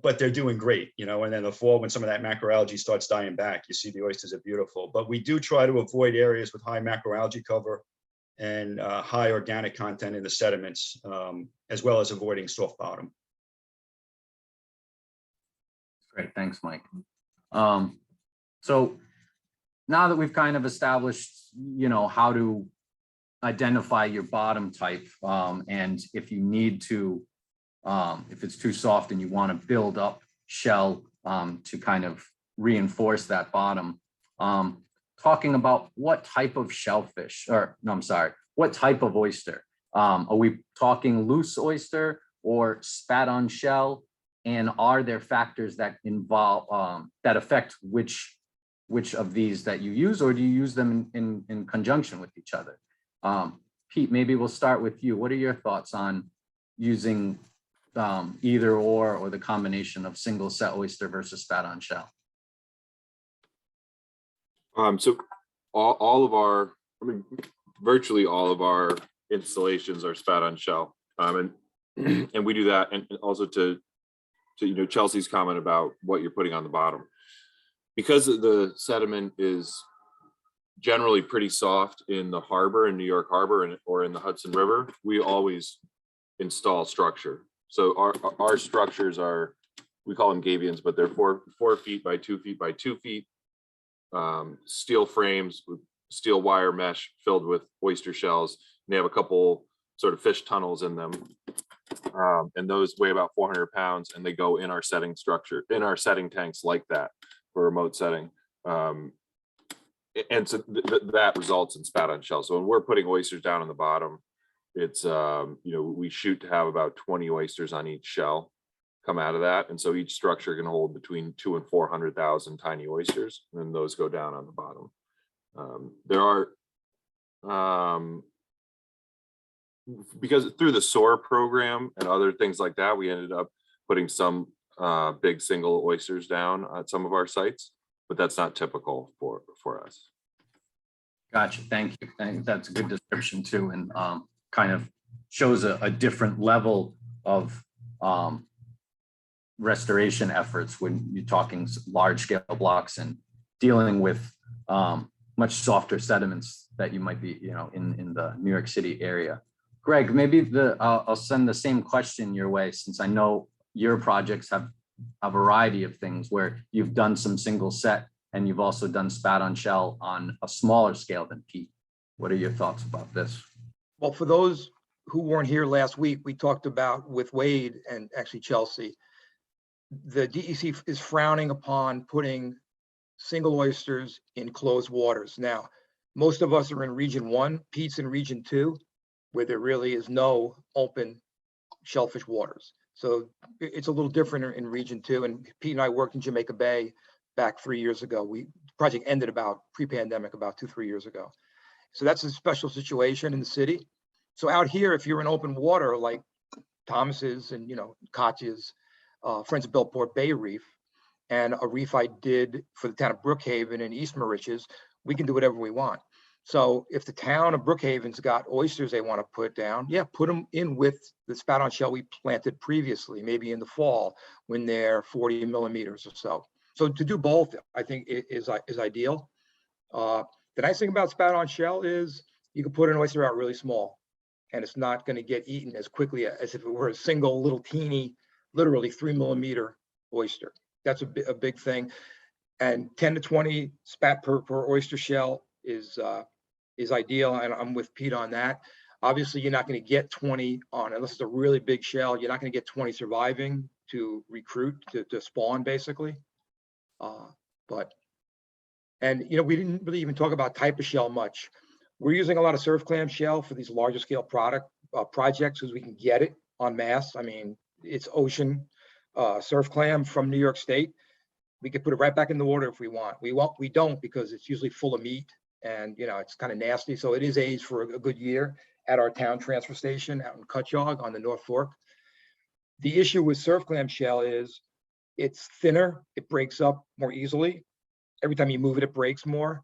but they're doing great, and then the fall, when some of that macroalgae starts dying back, you see the oysters are beautiful. But we do try to avoid areas with high macroalgae cover and high organic content in the sediments, as well as avoiding soft bottom. Great, thanks, Mike. So now that we've kind of established, how to identify your bottom type, and if you need to, if it's too soft and you want to build up shell to kind of reinforce that bottom, talking about what type of shellfish, what type of oyster? Are we talking loose oyster or spat on shell? And are there factors that involve, that affect which of these that you use, or do you use them in conjunction with each other? Pete, maybe we'll start with you. What are your thoughts on using either or the combination of single set oyster versus spat on shell? So all of our, virtually all of our installations are spat on shell, and we do that, and also to Chelsea's comment about what you're putting on the bottom, because the sediment is generally pretty soft in the harbor, in New York Harbor, or in the Hudson River. We always install structure. So our structures are, we call them gabions, but they're 4 feet by 2 feet by 2 feet, steel frames with steel wire mesh filled with oyster shells. And they have a couple sort of fish tunnels in them. And those weigh about 400 pounds, and they go in our setting structure, in our setting tanks like that for remote setting. And so that results in spat on shell. So when we're putting oysters down on the bottom, it's, we shoot to have about 20 oysters on each shell come out of that. And so each structure can hold between 200,000 and 400,000 tiny oysters, and then those go down on the bottom. There are, because through the SOAR program and other things like that, we ended up putting some big single oysters down at some of our sites, but that's not typical for us. Gotcha, thank you. That's a good description too, and kind of shows a different level of restoration efforts when you're talking large scale blocks and dealing with much softer sediments that you might be, in the New York City area. Gregg, maybe I'll send the same question your way, since I know your projects have a variety of things where you've done some single set and you've also done spat on shell on a smaller scale than Pete. What are your thoughts about this? Well, for those who weren't here last week, we talked about with Wade and actually Chelsea, the DEC is frowning upon putting single oysters in closed waters. Now, most of us are in region 1, Pete's in region 2, where there really is no open shellfish waters. So it's a little different in region 2. And Pete and I worked in Jamaica Bay back 3 years ago. The project ended about pre-pandemic, about 2-3 years ago. So that's a special situation in the city. So out here, if you're in open water like Thomas's and, you know, Koch's, Friends of Bellport Bay Reef, and a reef I did for the town of Brookhaven and East Mauritius, we can do whatever we want. So if the town of Brookhaven's got oysters they want to put down, yeah, put them in with the spout on shell we planted previously, maybe in the fall when they're 40 millimeters or so. So to do both, I think is ideal. The nice thing about spout on shell is you can put an oyster out really small and it's not going to get eaten as quickly as if it were a single little teeny, literally 3 millimeter oyster. That's a big thing. And 10 to 20 spat per oyster shell is ideal, and I'm with Pete on that. Obviously, you're not going to get 20 on, unless it's a really big shell, you're not going to get 20 surviving to recruit, to spawn, basically. And you know, we didn't really even talk about type of shell much. We're using a lot of surf clam shell for these larger scale projects because we can get it en masse. I mean, it's ocean surf clam from New York State. We could put it right back in the water if we want. We don't, because it's usually full of meat and, you know, it's kind of nasty. So it is aged for a good year at our town transfer station out in Cutchog on the North Fork. The issue with surf clam shell is it's thinner, it breaks up more easily. Every time you move it, it breaks more,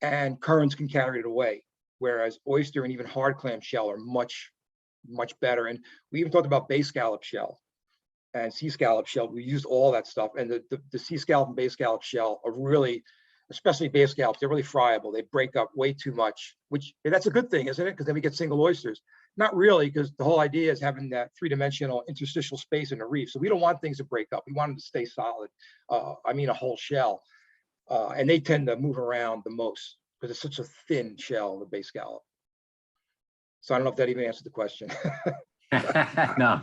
and currents can carry it away. Whereas oyster and even hard clam shell are much better. And we even talked about bay scallop shell and sea scallop shell. We used all that stuff, and the sea scallop and bay scallop shell are really, especially bay scallops, they're really friable. They break up way too much, which that's a good thing, isn't it? Because then we get single oysters. Not really, because the whole idea is having that three-dimensional interstitial space in the reef. So we don't want things to break up. We want them to stay solid. I mean, a whole shell. And they tend to move around the most because it's such a thin shell, the bay scallop. So I don't know if that even answered the question. No.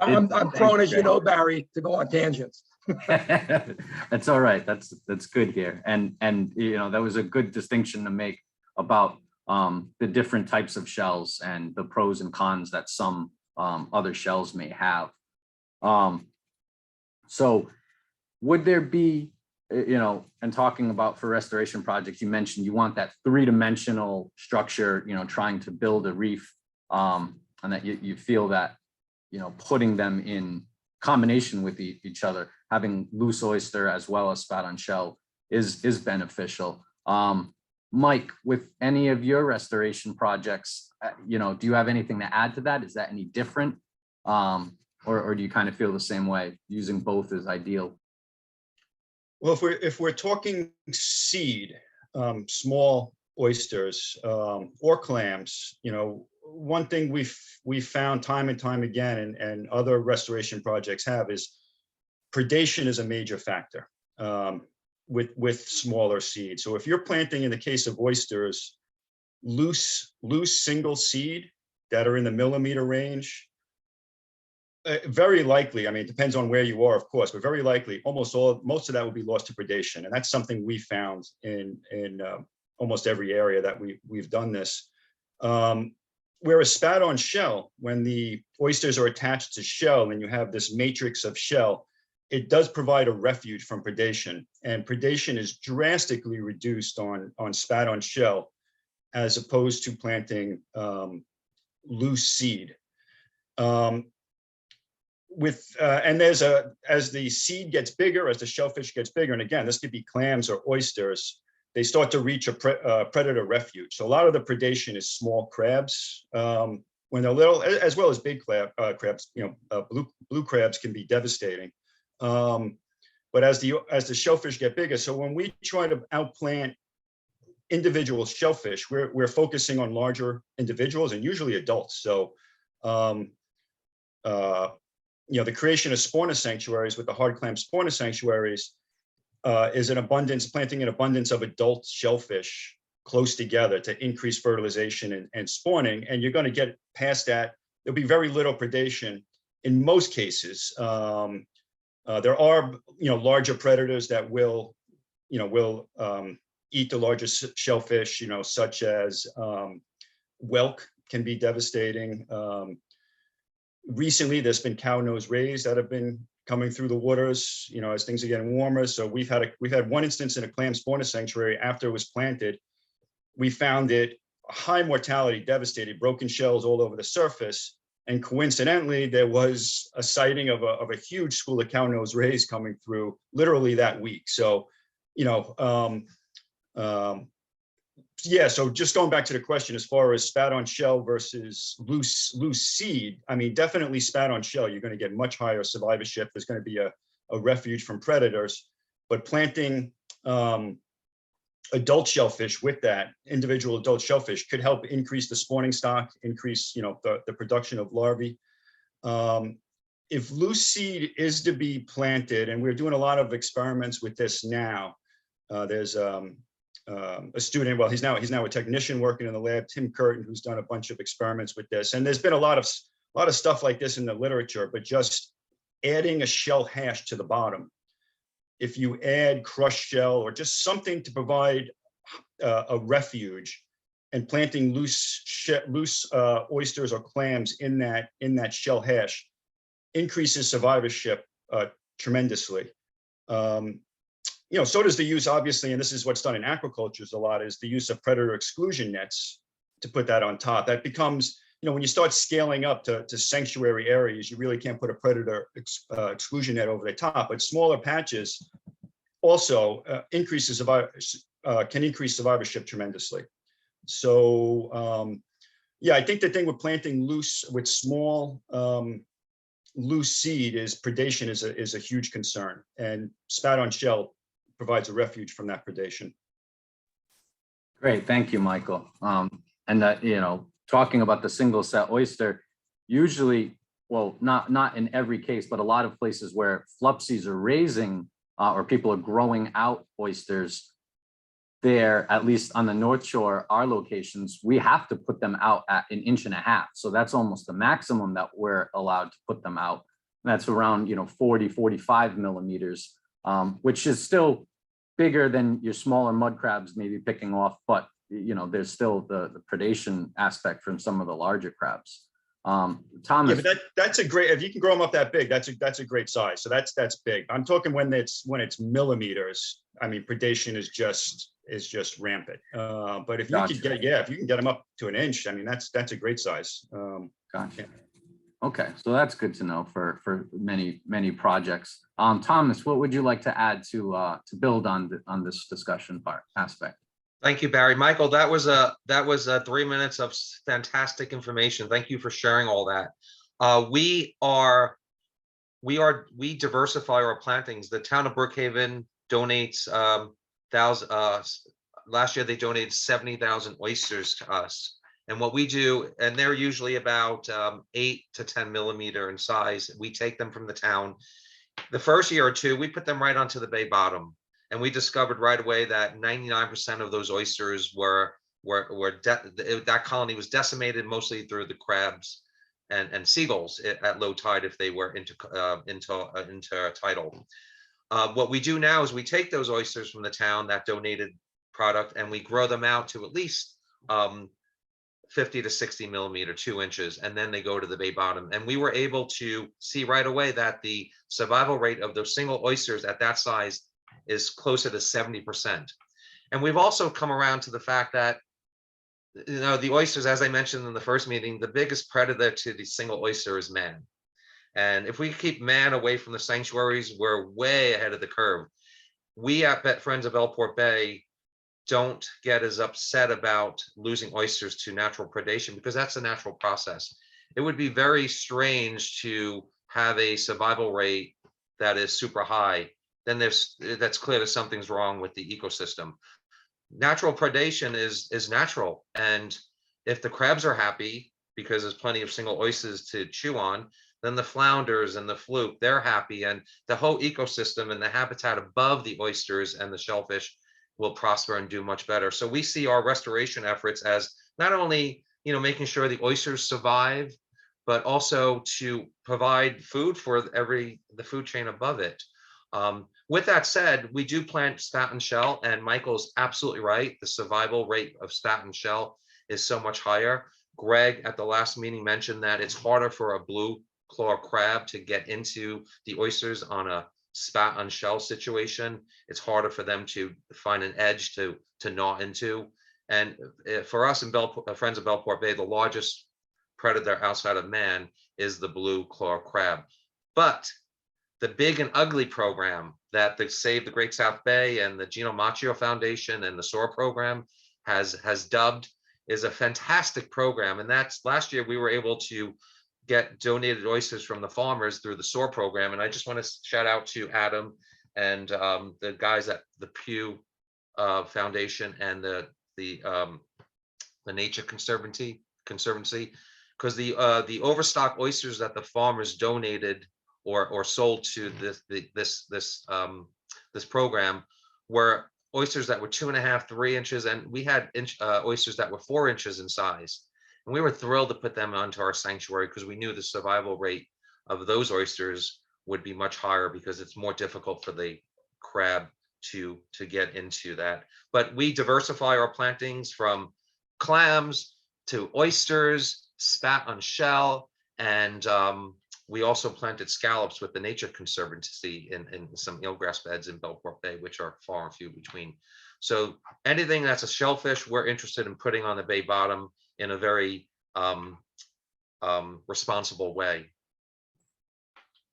I'm prone, as you know, Barry, to go on tangents. That's all right. That's good here. And you know, that was a good distinction to make about the different types of shells and the pros and cons that some other shells may have. So would there be, you know, and talking about for restoration projects, you mentioned you want that three-dimensional structure, you know, trying to build a reef, and that you feel that, you know, putting them in combination with each other, having loose oyster as well as spout on shell is beneficial. Mike, with any of your restoration projects, you know, do you have anything to add to that? Is that any different? Or do you kind of feel the same way, using both is ideal? Well, if we're talking seed, small oysters or clams, you know, one thing we've found time and time again, and other restoration projects have, is predation is a major factor with smaller seed. So if you're planting, in the case of oysters, loose single seed that are in the millimeter range, very likely, I mean, it depends on where you are, of course, but very likely most of that will be lost to predation. And that's something we found in almost every area that we've done this. Whereas spat on shell, when the oysters are attached to shell and you have this matrix of shell, it does provide a refuge from predation. And predation is drastically reduced on spat on shell, as opposed to planting loose seed. And as the seed gets bigger, as the shellfish gets bigger, and again, this could be clams or oysters, they start to reach a predator refuge. So a lot of the predation is small crabs when they're little, as well as big crabs. You know, blue crabs can be devastating. But as the shellfish get bigger, so when we try to outplant individual shellfish, we're focusing on larger individuals and usually adults. So you know, the creation of spawner sanctuaries with the hard clam spawner sanctuaries is planting an abundance of adult shellfish close together to increase fertilization and spawning. And you're going to get past that. There'll be very little predation in most cases. There are, you know, larger predators that will eat the largest shellfish, you know, such as whelk can be devastating. Recently, there's been cow nose rays that have been coming through the waters, as things are getting warmer. So we've had one instance in a clam spawner sanctuary after it was planted. We found it high mortality, devastated, broken shells all over the surface. And coincidentally, there was a sighting of a huge school of cow-nose rays coming through literally that week. So, yeah, so just going back to the question, as far as spat on shell versus loose seed, I mean, definitely spat on shell, you're going to get much higher survivorship. There's going to be a refuge from predators, but planting adult shellfish with that, individual adult shellfish, could help increase the spawning stock, increase, the production of larvae. If loose seed is to be planted, and we're doing a lot of experiments with this now, there's a student, well, he's now a technician working in the lab, Tim Curtin, who's done a bunch of experiments with this. And there's been a lot of stuff like this in the literature, but just adding a shell hash to the bottom. If you add crushed shell or just something to provide a refuge, and planting loose oysters or clams in that shell hash increases survivorship tremendously. So does the use, obviously, and this is what's done in aquaculture a lot, is the use of predator exclusion nets to put that on top. That becomes, when you start scaling up to sanctuary areas, you really can't put a predator exclusion net over the top, but smaller patches also can increase survivorship tremendously. So yeah, I think the thing with planting with small loose seed is predation is a huge concern, and spat on shell provides a refuge from that predation. Great, thank you, Michael. And that, talking about the single set oyster, usually, well, not in every case, but a lot of places where flupsies are raising or people are growing out oysters, there, at least on the North Shore, our locations, we have to put them out at 1.5 inches. So that's almost the maximum that we're allowed to put them out. And that's around, 40, 45 millimeters, which is still bigger than your smaller mud crabs maybe picking off, but there's still the predation aspect from some of the larger crabs. Thomas. Yeah, but that's a great, if you can grow them up that big, that's a great size. So that's big. I'm talking when it's millimeters. I mean, predation is just rampant. But if you Gotcha. if you can get them up to 1 inch, I mean, that's a great size. Gotcha. Yeah. Okay, so that's good to know for many projects. Thomas, what would you like to add to build on this discussion aspect? Thank you, Barry. Michael, that was 3 minutes of fantastic information. Thank you for sharing all that. We diversify our plantings. The town of Brookhaven donates last year they donated 70,000 oysters to us. And what we do, and they're usually about 8 to 10 millimeter in size. We take them from the town. The first year or two, we put them right onto the bay bottom. And we discovered right away that 99% of those oysters that colony was decimated mostly through the crabs and seagulls at low tide if they were into tidal. What we do now is we take those oysters from the town, that donated product, and we grow them out to at least 50 to 60 millimeter, 2 inches, and then they go to the bay bottom. And we were able to see right away that the survival rate of those single oysters at that size is closer to 70%. And we've also come around to the fact that, the oysters, as I mentioned in the first meeting, the biggest predator to the single oyster is man. And if we keep man away from the sanctuaries, we're way ahead of the curve. We at Friends of Bellport Bay don't get as upset about losing oysters to natural predation, because that's a natural process. It would be very strange to have a survival rate that is super high. Then that's clear that something's wrong with the ecosystem. Natural predation is natural. And if the crabs are happy, because there's plenty of single oysters to chew on, then the flounders and the fluke, they're happy. And the whole ecosystem and the habitat above the oysters and the shellfish will prosper and do much better. So we see our restoration efforts as not only, making sure the oysters survive, but also to provide food for the food chain above it. With that said, we do plant spat and shell, and Michael's absolutely right. The survival rate of spat and shell is so much higher. Gregg at the last meeting mentioned that it's harder for a blue claw crab to get into the oysters on a spat on shell situation. It's harder for them to find an edge to gnaw into. And for us in Friends of Bellport Bay, the largest predator outside of man is the blue claw crab. But the Big and Ugly program that the Save the Great South Bay and the Gino Macchio Foundation and the SOAR program has dubbed is a fantastic program. And that's last year we were able to get donated oysters from the farmers through the SOAR program. And I just want to shout out to Adam and the guys at the Pew Foundation and the Nature Conservancy, because the overstock oysters that the farmers donated or sold to this program were oysters that were 2.5, 3 inches, and we had oysters that were 4 inches in size. And we were thrilled to put them onto our sanctuary because we knew the survival rate of those oysters would be much higher because it's more difficult for the crab to get into that. But we diversify our plantings from clams to oysters, spat on shell, and we also planted scallops with the Nature Conservancy in some eelgrass beds in Bellport Bay, which are far and few between. So anything that's a shellfish, we're interested in putting on the bay bottom in a very responsible way.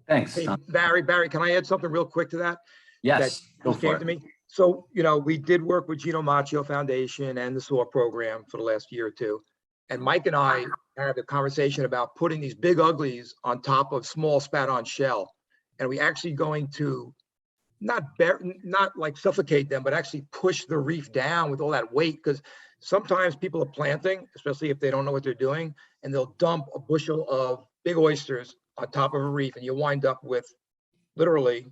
Thanks. Hey, Barry, can I add something real quick to that? Yes, That go just came for to it. me. So, you know, we did work with Gino Macchio Foundation and the SOAR program for the last year or two. And Mike and I had a conversation about putting these big uglies on top of small spat on shell. And we actually going to not like suffocate them, but actually push the reef down with all that weight. Because sometimes people are planting, especially if they don't know what they're doing, and they'll dump a bushel of big oysters on top of a reef, and you wind up with literally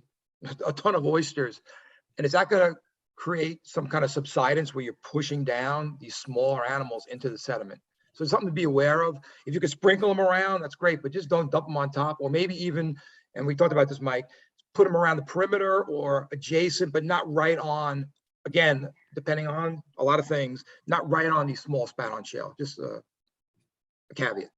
a ton of oysters. And is that going to create some kind of subsidence where you're pushing down these smaller animals into the sediment? So it's something to be aware of. If you could sprinkle them around, that's great, but just don't dump them on top. Or maybe even, and we talked about this, Mike, put them around the perimeter or adjacent, but not right on, again, depending on a lot of things, not right on these small spat on shell. Just a caveat.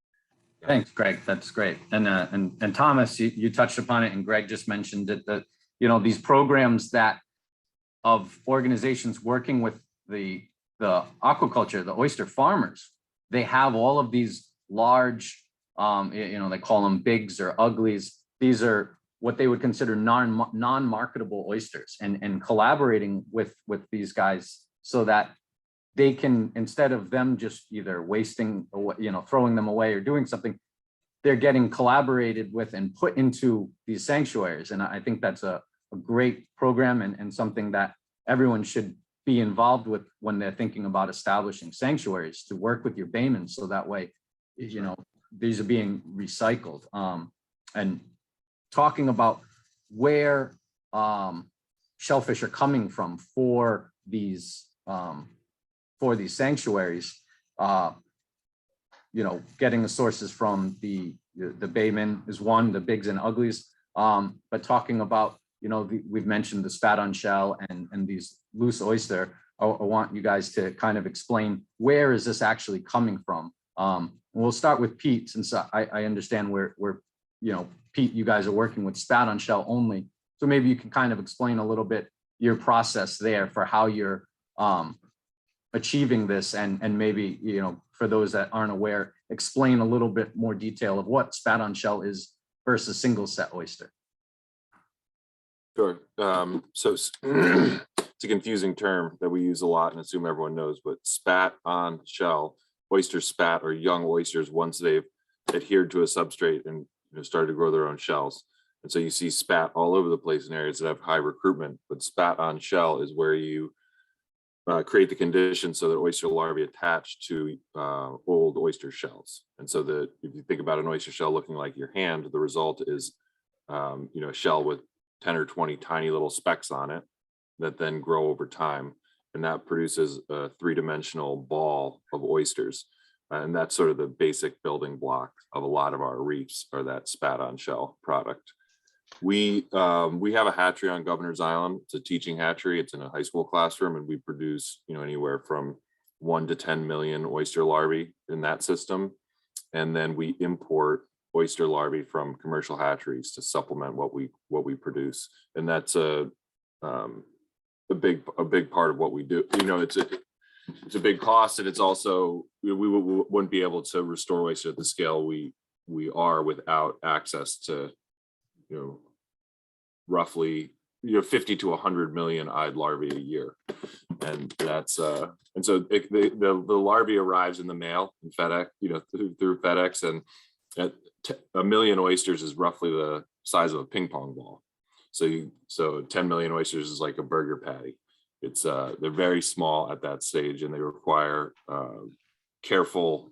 Thanks, Greg. That's great. And Thomas, you touched upon it, and Greg just mentioned it, that, you know, these programs that of organizations working with the aquaculture, the oyster farmers, they have all of these large, you know, they call them bigs or uglies. These are what they would consider non-marketable oysters, and collaborating with these guys so that they can, instead of them just either wasting, you know, throwing them away or doing something, they're getting collaborated with and put into these sanctuaries. And I think that's a great program and something that everyone should be involved with when they're thinking about establishing sanctuaries, to work with your baymen so that way, you know, these are being recycled. And talking about where shellfish are coming from for these sanctuaries, you know, getting the sources from the baymen is one, the bigs and uglies, but talking about, you know, we've mentioned the spat on shell and these loose oyster. I want you guys to kind of explain, where is this actually coming from? We'll start with Pete, since I understand where you know, Pete, you guys are working with spat on shell only. So maybe you can kind of explain a little bit your process there for how you're achieving this, and maybe, you know, for those that aren't aware, explain a little bit more detail of what spat on shell is versus single set oyster. Sure. So it's a confusing term that we use a lot and assume everyone knows, but spat on shell, oyster spat, or young oysters once they've adhered to a substrate and, you know, started to grow their own shells. And so you see spat all over the place in areas that have high recruitment, but spat on shell is where you create the conditions so that oyster larvae attach to old oyster shells. And so if you think about an oyster shell looking like your hand, the result is, you know, a shell with 10 or 20 tiny little specks on it that then grow over time. And that produces a three-dimensional ball of oysters. And that's sort of the basic building block of a lot of our reefs, are that spat on shell product. We have a hatchery on Governor's Island. It's a teaching hatchery. It's in a high school classroom, and we produce, you know, anywhere from 1 to 10 million oyster larvae in that system. And then we import oyster larvae from commercial hatcheries to supplement what we produce, and that's a big part of what we do. You know, it's a big cost, and it's also we wouldn't be able to restore oyster at the scale we are without access to, you know, roughly 50 to 100 million eyed larvae a year, and that's and so the larvae arrives in the mail in FedEx, through FedEx, and at 1 million oysters is roughly the size of a ping pong ball. So 10 million oysters is like a burger patty. It's they're very small at that stage, and they require careful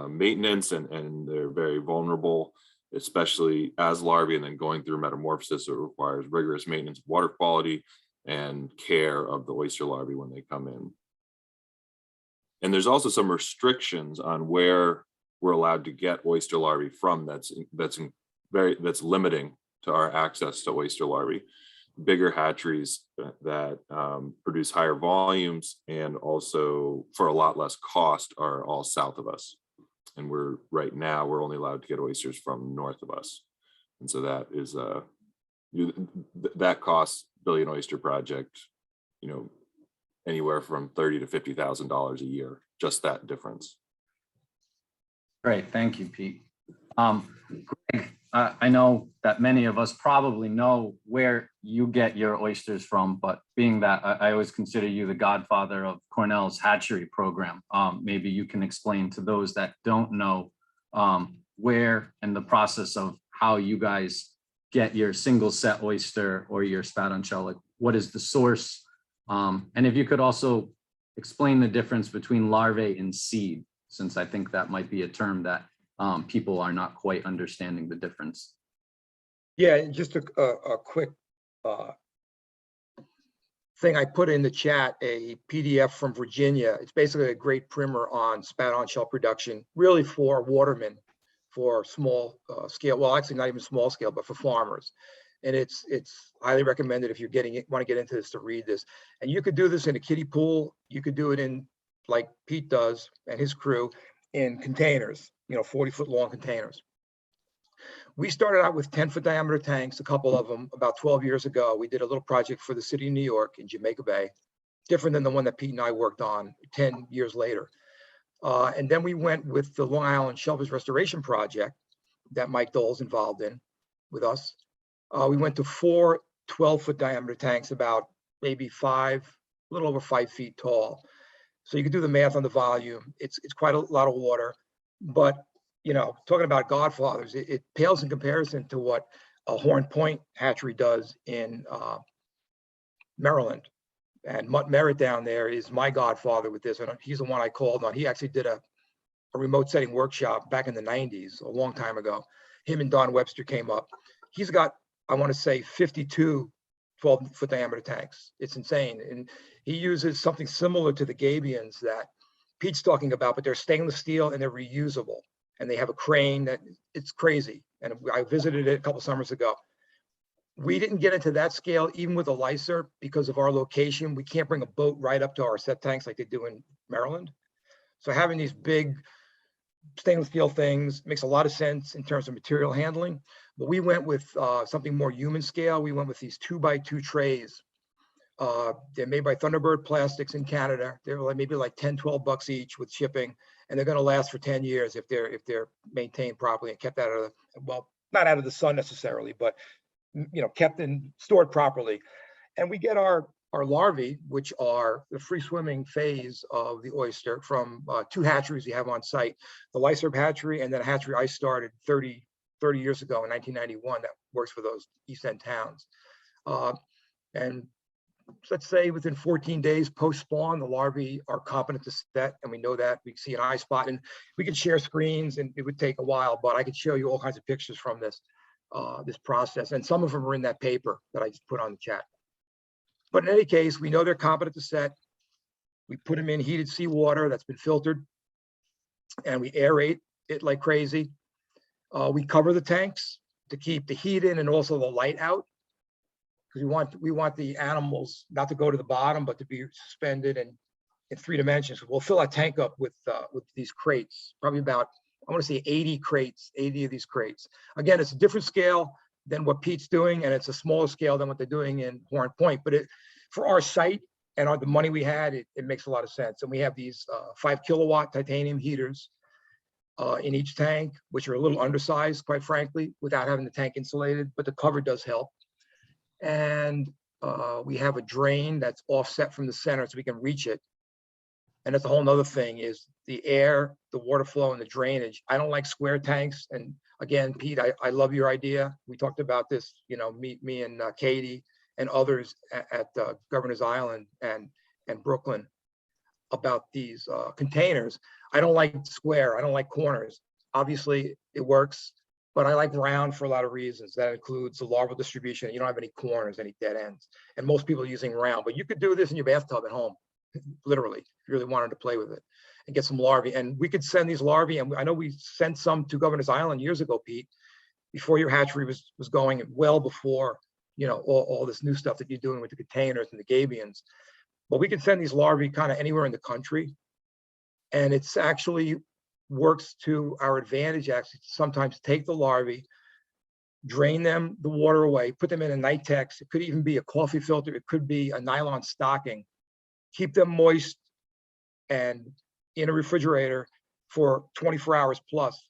maintenance, and they're very vulnerable, especially as larvae and then going through metamorphosis. So it requires rigorous maintenance of water quality and care of the oyster larvae when they come in. And there's also some restrictions on where we're allowed to get oyster larvae from that's limiting to our access to oyster larvae. Bigger hatcheries that produce higher volumes and also for a lot less cost are all south of us. And right now we're only allowed to get oysters from north of us. And so that is that costs Billion Oyster Project, anywhere from $30,000 to $50,000 a year, just that difference. Great, thank you, Pete. Greg, I know that many of us probably know where you get your oysters from, but being that I always consider you the godfather of Cornell's hatchery program, maybe you can explain to those that don't know where and the process of how you guys get your single set oyster or your spat on shell, like what is the source? And if you could also explain the difference between larvae and seed, since I think that might be a term that people are not quite understanding the difference. Yeah, just a quick thing. I put in the chat a PDF from Virginia. It's basically a great primer on spat on shell production, really for watermen, for small scale. Well, actually not even small scale, but for farmers. And it's highly recommended if you're want to get into this, to read this. And you could do this in a kiddie pool. You could do it in, like Pete does and his crew, in containers, 40-foot long containers. We started out with 10-foot diameter tanks, a couple of them, about 12 years ago. We did a little project for the city of New York in Jamaica Bay, different than the one that Pete and I worked on 10 years later. And then we went with the Long Island Shellfish Restoration Project that Mike Doall's involved in with us. We went to 4 12-foot diameter tanks, about maybe a little over 5 feet tall. So you can do the math on the volume. It's quite a lot of water, but talking about godfathers, it pales in comparison to what a Horn Point hatchery does in Maryland. And Mutt Merritt down there is my godfather with this, and he's the one I called on. He actually did a remote setting workshop back in the 90s, a long time ago. Him and Don Webster came up. He's got, I want to say, 52 12-foot diameter tanks. It's insane. And he uses something similar to the gabions that Pete's talking about, but they're stainless steel and they're reusable. And they have a crane that it's crazy. And I visited it a couple summers ago. We didn't get into that scale, even with a lyser, because of our location. We can't bring a boat right up to our set tanks like they do in Maryland. So having these big stainless steel things makes a lot of sense in terms of material handling. But we went with something more human scale. We went with these 2x2 trays. They're made by Thunderbird Plastics in Canada. They're maybe like $10-12 each with shipping, and they're going to last for 10 years if they're maintained properly and kept out of not out of the sun necessarily, but kept and stored properly. And we get our larvae, which are the free swimming phase of the oyster, from 2 hatcheries we have on site, the Lyserb hatchery and then a hatchery I started 30 years ago in 1991 that works for those East End towns. And let's say within 14 days post-spawn, the larvae are competent to set, and we know that. We see an eye spot, and we can share screens, and it would take a while, but I could show you all kinds of pictures from this process, and some of them are in that paper that I just put on the chat. But in any case, we know they're competent to set. We put them in heated seawater that's been filtered, and we aerate it like crazy. We cover the tanks to keep the heat in and also the light out, because we want the animals not to go to the bottom, but to be suspended in 3 dimensions. We'll fill our tank up with these crates, probably about I want to say 80 crates, 80 of these crates. Again, it's a different scale than what Pete's doing, and it's a smaller scale than what they're doing in Horn Point. But for our site and the money we had, it makes a lot of sense. And we have these 5 kilowatt titanium heaters in each tank, which are a little undersized, quite frankly, without having the tank insulated, but the cover does help. And we have a drain that's offset from the center so we can reach it. And that's a whole nother thing is the air, the water flow, and the drainage. I don't like square tanks. And again, Pete, I love your idea. We talked about this, you know, me and Katie and others at Governor's Island and Brooklyn about these containers. I don't like square. I don't like corners. Obviously, it works, but I like round for a lot of reasons. That includes the larval distribution. You don't have any corners, any dead ends. And most people are using round, but you could do this in your bathtub at home, literally, if you really wanted to play with it and get some larvae. And we could send these larvae, and I know we sent some to Governor's Island years ago, Pete, before your hatchery was going, well before, you know, all this new stuff that you're doing with the containers and the gabions. But we can send these larvae kind of anywhere in the country. And it's actually works to our advantage, actually, to sometimes take the larvae, drain them, the water away, put them in a Nitex. It could even be a coffee filter. It could be a nylon stocking. Keep them moist and in a refrigerator for 24 hours plus.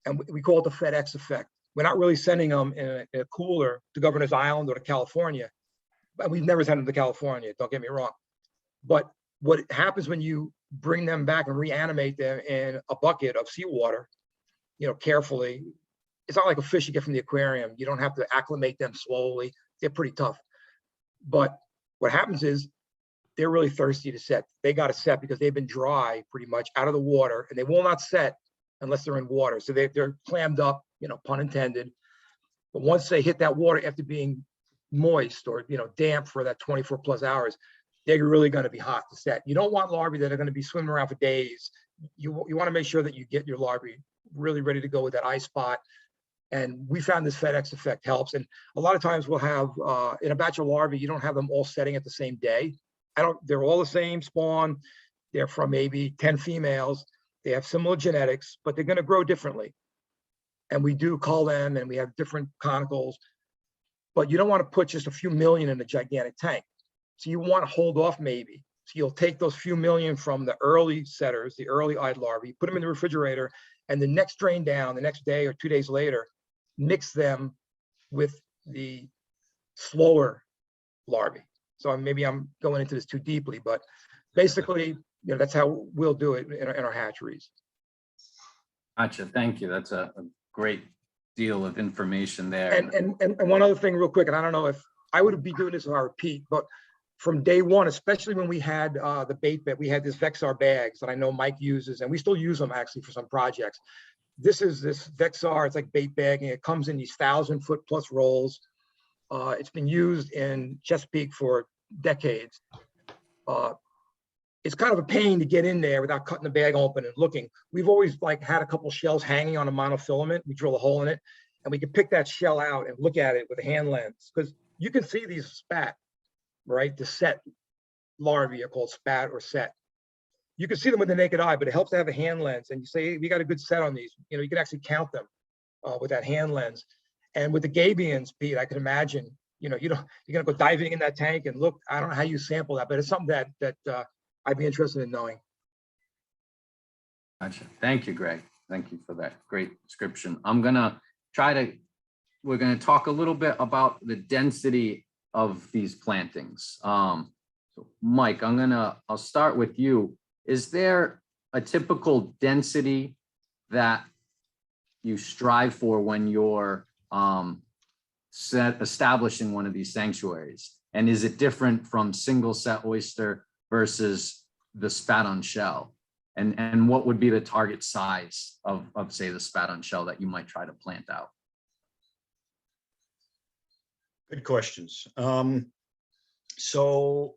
And we call it the FedEx effect. We're not really sending them in a cooler to Governor's Island or to California. But we've never sent them to California, don't get me wrong. But what happens when you bring them back and reanimate them in a bucket of seawater, you know, carefully, it's not like a fish you get from the aquarium. You don't have to acclimate them slowly. They're pretty tough. But what happens is they're really thirsty to set. They got to set because they've been dry pretty much out of the water, and they will not set unless they're in water. So they're clammed up, you know, pun intended. But once they hit that water after being moist or, you know, damp for that 24 plus hours, they're really going to be hot to set. You don't want larvae that are going to be swimming around for days. You want to make sure that you get your larvae really ready to go with that eye spot. And we found this FedEx effect helps. And a lot of times we'll have in a batch of larvae, you don't have them all setting at the same day. They're all the same spawn. They're from maybe 10 females. They have similar genetics, but they're going to grow differently. And we do cull them, and we have different conicals, but you don't want to put just a few million in a gigantic tank. So you want to hold off maybe. So you'll take those few million from the early setters, the early eyed larvae, put them in the refrigerator, and the next drain down, the next day or 2 days later, mix them with the slower larvae. So maybe I'm going into this too deeply, but basically, you know, that's how we'll do it in our hatcheries. Gotcha. Thank you. That's a great deal of information there. And one other thing real quick, and I don't know if I would be doing this if I repeat, but from day one, especially when we had the bait bed, we had this Vexar bags that I know Mike uses, and we still use them actually for some projects. This is this Vexar, it's like bait bagging. It comes in these 1,000-foot plus rolls. It's been used in Chesapeake for decades. It's kind of a pain to get in there without cutting the bag open and looking. We've always like had a couple shells hanging on a monofilament. We drill a hole in it, and we can pick that shell out and look at it with a hand lens, because you can see these spat, right? The set larvae are called spat or set. You can see them with the naked eye, but it helps to have a hand lens. And you say, hey, we got a good set on these. You know, you can actually count them with that hand lens. And with the gabions, Pete, I can imagine, you know, you're gonna go diving in that tank and look. I don't know how you sample that, but it's something that I'd be interested in knowing. Gotcha. Thank you, Greg. Thank you for that great description. We're gonna talk a little bit about the density of these plantings. So Mike, I'll start with you. Is there a typical density that you strive for when you're establishing one of these sanctuaries? And is it different from single set oyster versus the spat on shell? And what would be the target size of say the spat on shell that you might try to plant out? Good questions. So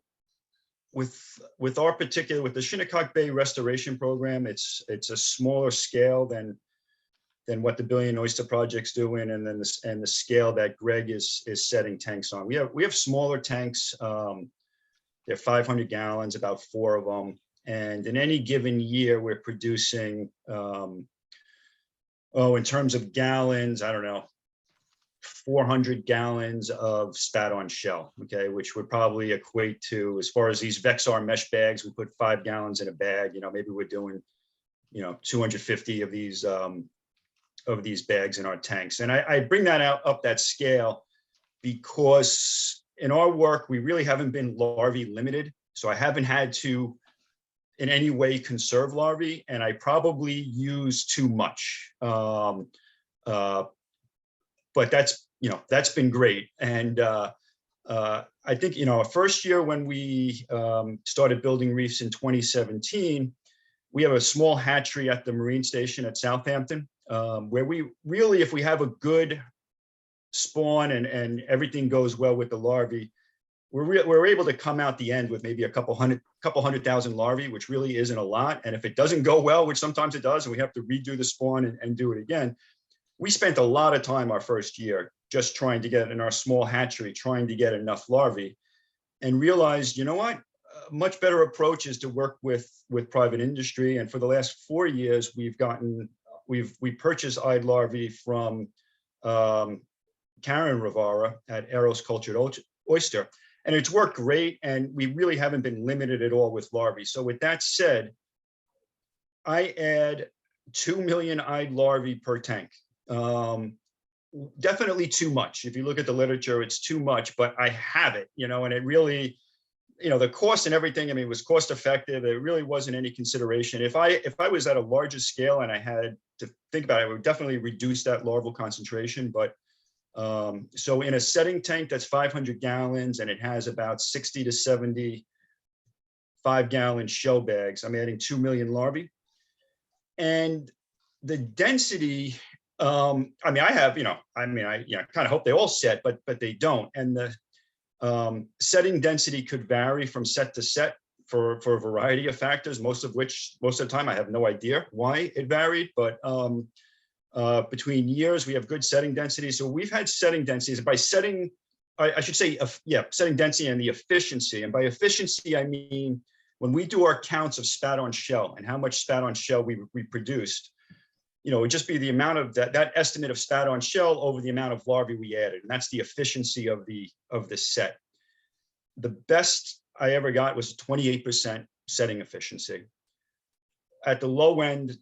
with our particular, with the Shinnecock Bay Restoration Program, it's a smaller scale than what the Billion Oyster Project's doing, and then the scale that Gregg is setting tanks on. We have smaller tanks. They're 500 gallons, about 4 of them, and in any given year we're producing in terms of gallons, I don't know, 400 gallons of spat on shell, okay, which would probably equate to, as far as these Vexar mesh bags, we put 5 gallons in a bag, maybe we're doing, 250 of these bags in our tanks. And I bring that up that scale because in our work, we really haven't been larvae limited. So I haven't had to in any way conserve larvae, and I probably use too much. But that's been great. And I think, our first year when we started building reefs in 2017, we have a small hatchery at the marine station at Southampton, where we really, if we have a good spawn and everything goes well with the larvae, we're able to come out the end with maybe a couple hundred thousand larvae, which really isn't a lot. And if it doesn't go well, which sometimes it does, and we have to redo the spawn and do it again, we spent a lot of time our first year just trying to get in our small hatchery, trying to get enough larvae, and realized, you know what, a much better approach is to work with private industry. And for the last 4 years, we purchased eyed larvae from Karen Rivara at Eros Cultured Oyster. And it's worked great, and we really haven't been limited at all with larvae. So with that said, I add 2 million eyed larvae per tank. Definitely too much. If you look at the literature, it's too much, but I have it, and it really, the cost and everything, it was cost effective. It really wasn't any consideration. If I was at a larger scale and I had to think about it, I would definitely reduce that larval concentration. But so in a setting tank that's 500 gallons and it has about 60 to 70 5-gallon shell bags, I'm adding 2 million larvae. And the density, I kind of hope they all set, but they don't. And the setting density could vary from set to set for a variety of factors, most of the time I have no idea why it varied, but between years, we have good setting density. So we've had setting densities. By setting, I should say, setting density and the efficiency. And by efficiency, I mean, when we do our counts of spat on shell and how much spat on shell we produced, it would just be the amount of that estimate of spat on shell over the amount of larvae we added. And that's the efficiency of the set. The best I ever got was 28% setting efficiency. At the low end,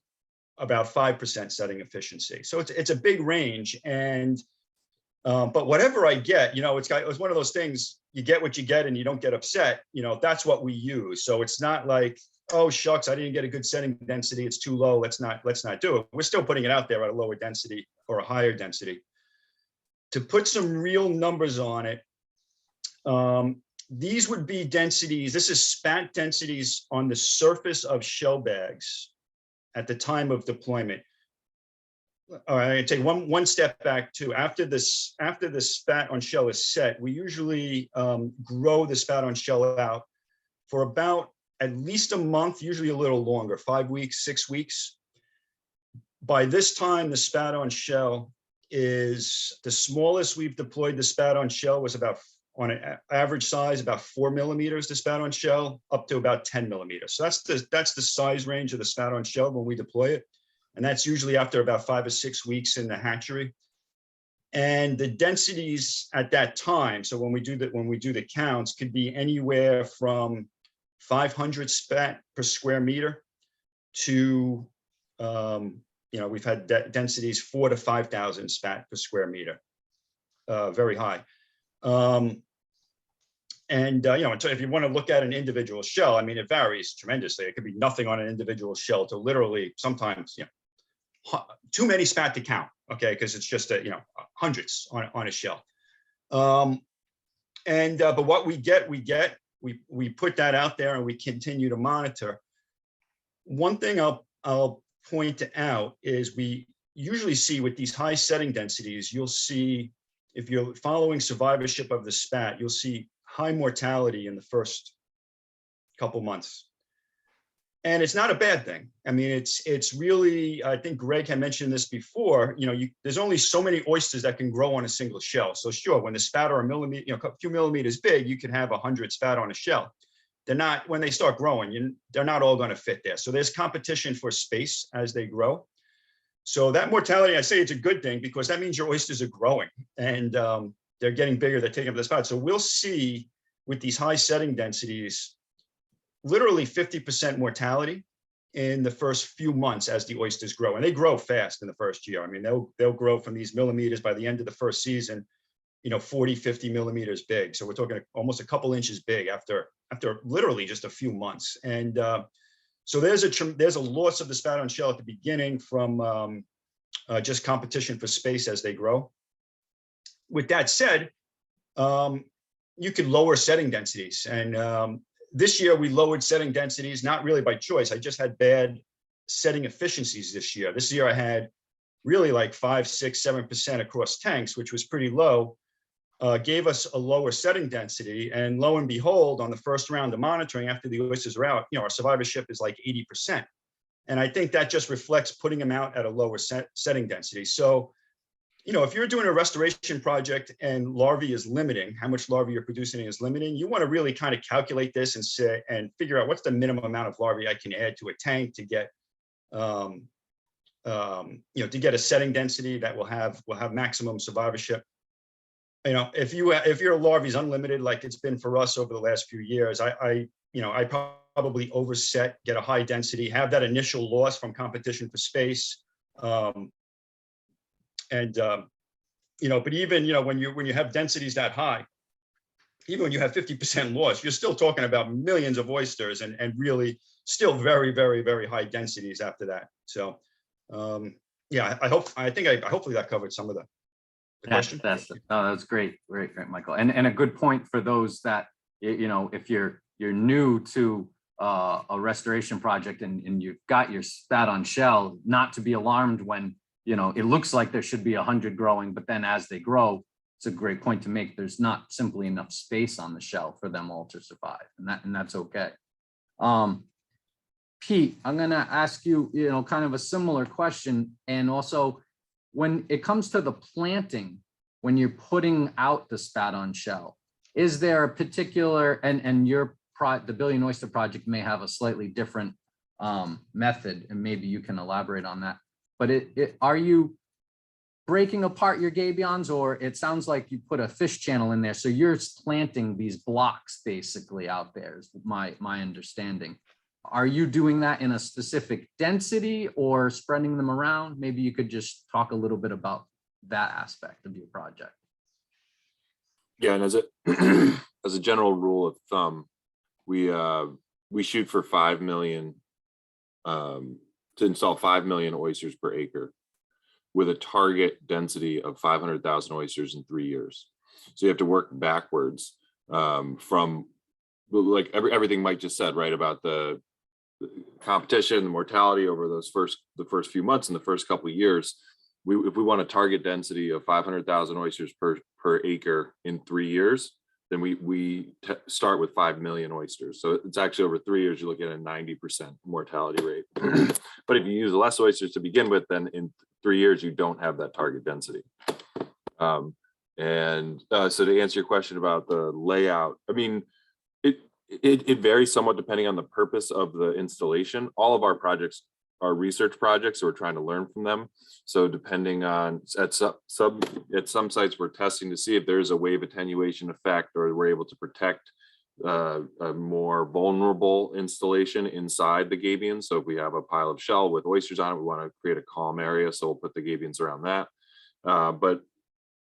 about 5% setting efficiency. So it's a big range. And but whatever I get, it was one of those things, you get what you get and you don't get upset. That's what we use. So it's not like, oh shucks, I didn't get a good setting density, it's too low, let's not do it. We're still putting it out there at a lower density or a higher density. To put some real numbers on it, these would be densities. This is spat densities on the surface of shell bags at the time of deployment. All right, I'm gonna take one step back too. After the spat on shell is set, we usually grow the spat on shell out for about at least a month, usually a little longer, 5 weeks, 6 weeks. By this time, the spat on shell is the smallest we've deployed. The spat on shell was about, on an average size, about 4 millimeters, the spat on shell, up to about 10 millimeters. So that's the size range of the spat on shell when we deploy it. And that's usually after about 5 or 6 weeks in the hatchery. And the densities at that time, so when we do the counts, could be anywhere from 500 spat per square meter to, we've had densities 4,000 to 5,000 spat per square meter, very high. If you want to look at an individual shell, it varies tremendously. It could be nothing on an individual shell to literally sometimes, too many spat to count, okay, because it's just hundreds on a shell. But what we get, we put that out there and we continue to monitor. One thing I'll point out is we usually see with these high setting densities, you'll see, if you're following survivorship of the spat, you'll see high mortality in the first couple months. And it's not a bad thing. It's really, I think Gregg had mentioned this before, there's only so many oysters that can grow on a single shell. So sure, when the spat are a few millimeters big, you can have 100 spat on a shell. They're not, when they start growing, they're not all going to fit there. So there's competition for space as they grow. So that mortality, I say it's a good thing because that means your oysters are growing and they're getting bigger, they're taking up the spot. So we'll see with these high setting densities, literally 50% mortality in the first few months as the oysters grow. And they grow fast in the first year. I mean, they'll grow from these millimeters by the end of the first season, 40, 50 millimeters big. So we're talking almost a couple inches big after literally just a few months. And so there's a loss of the spout on shell at the beginning from just competition for space as they grow. With that said, you can lower setting densities. And this year we lowered setting densities, not really by choice. I just had bad setting efficiencies this year. This year I had really like 5, 6, 7% across tanks, which was pretty low. Gave us a lower setting density, and lo and behold, on the first round of monitoring after the oysters are out, our survivorship is like 80%. And I think that just reflects putting them out at a lower setting density. So, if you're doing a restoration project and larvae is limiting, how much larvae you're producing is limiting, you want to really kind of calculate this and figure out what's the minimum amount of larvae I can add to a tank to get, to get a setting density that will have maximum survivorship. If your larvae is unlimited, like it's been for us over the last few years, I probably overset, get a high density, have that initial loss from competition for space. But even, when you have densities that high, even when you have 50% loss, you're still talking about millions of oysters and really still very, very, very high densities after that. So, hopefully that covered some of the question. That's great, Michael. And a good point for those that, if you're new to a restoration project and you've got your spat on shell, not to be alarmed when, it looks like there should be 100 growing, but then as they grow, it's a great point to make. There's not simply enough space on the shell for them all to survive, and that's okay. Pete, I'm going to ask you, kind of a similar question. And also, when it comes to the planting, when you're putting out the spat on shell, is there a particular, and the Billion Oyster Project may have a slightly different method, and maybe you can elaborate on that. But are you breaking apart your gabions, or it sounds like you put a fish channel in there, so you're planting these blocks basically out there, is my understanding. Are you doing that in a specific density or spreading them around? Maybe you could just talk a little bit about that aspect of your project. Yeah, and as a general rule of thumb, we shoot for 5 million to install 5 million oysters per acre, with a target density of 500,000 oysters in 3 years. So you have to work backwards from, like everything Mike just said, right, about the competition, the mortality over the first few months and the first couple of years. If we want a target density of 500,000 oysters per acre in 3 years, then we start with 5 million oysters. So it's actually over 3 years, you're looking at a 90% mortality rate. But if you use less oysters to begin with, then in 3 years, you don't have that target density. So to answer your question about the layout, I mean, it varies somewhat depending on the purpose of the installation. All of our projects are research projects, so we're trying to learn from them. So depending on, at some sites, we're testing to see if there's a wave attenuation effect, or we're able to protect a more vulnerable installation inside the gabion. So if we have a pile of shell with oysters on it, we want to create a calm area, so we'll put the gabions around that. But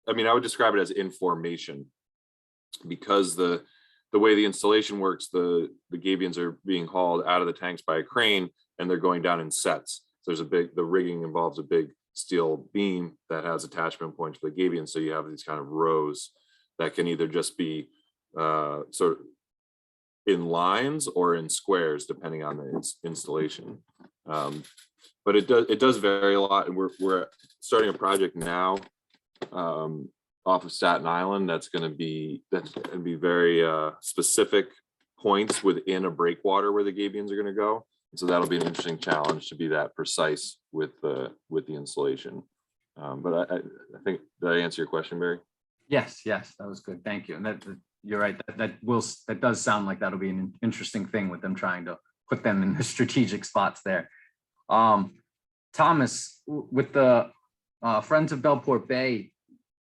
I mean, I would describe it as information, because the way the installation works, the gabions are being hauled out of the tanks by a crane, and they're going down in sets. So the rigging involves a big steel beam that has attachment points for the gabion. So you have these kind of rows that can either just be sort of in lines or in squares, depending on the installation. But it does vary a lot. And we're starting a project now off of Staten Island that's going to be very specific points within a breakwater where the gabions are going to go. So that'll be an interesting challenge to be that precise with the installation. But I think, did I answer your question, Barry? Yes, that was good. Thank you. And that you're right. That does sound like that'll be an interesting thing with them trying to put them in the strategic spots there. Thomas, with the Friends of Bellport Bay,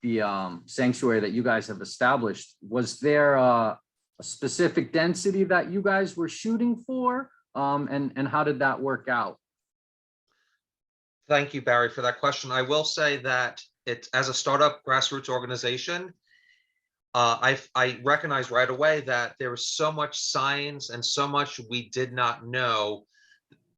the sanctuary that you guys have established, was there a specific density that you guys were shooting for? And how did that work out? Thank you, Barry, for that question. I will say that it's, as a startup grassroots organization, I recognize right away that there was so much science and so much we did not know,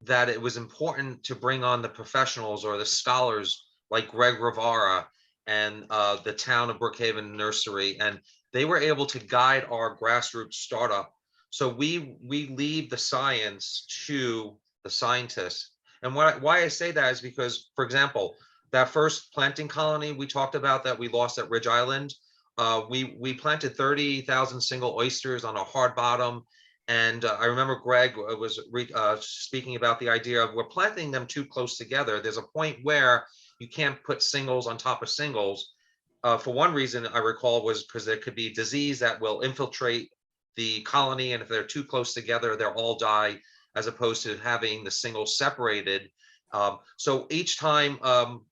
that it was important to bring on the professionals or the scholars like Gregg Rivara and the town of Brookhaven Nursery, and they were able to guide our grassroots startup. So we leave the science to the scientists. And why I say that is because, for example, that first planting colony we talked about that we lost at Ridge Island, we planted 30,000 single oysters on a hard bottom. And I remember Gregg was speaking about the idea of we're planting them too close together. There's a point where you can't put singles on top of singles. For one reason I recall was because there could be disease that will infiltrate the colony, and if they're too close together, they'll all die, as opposed to having the singles separated. So each time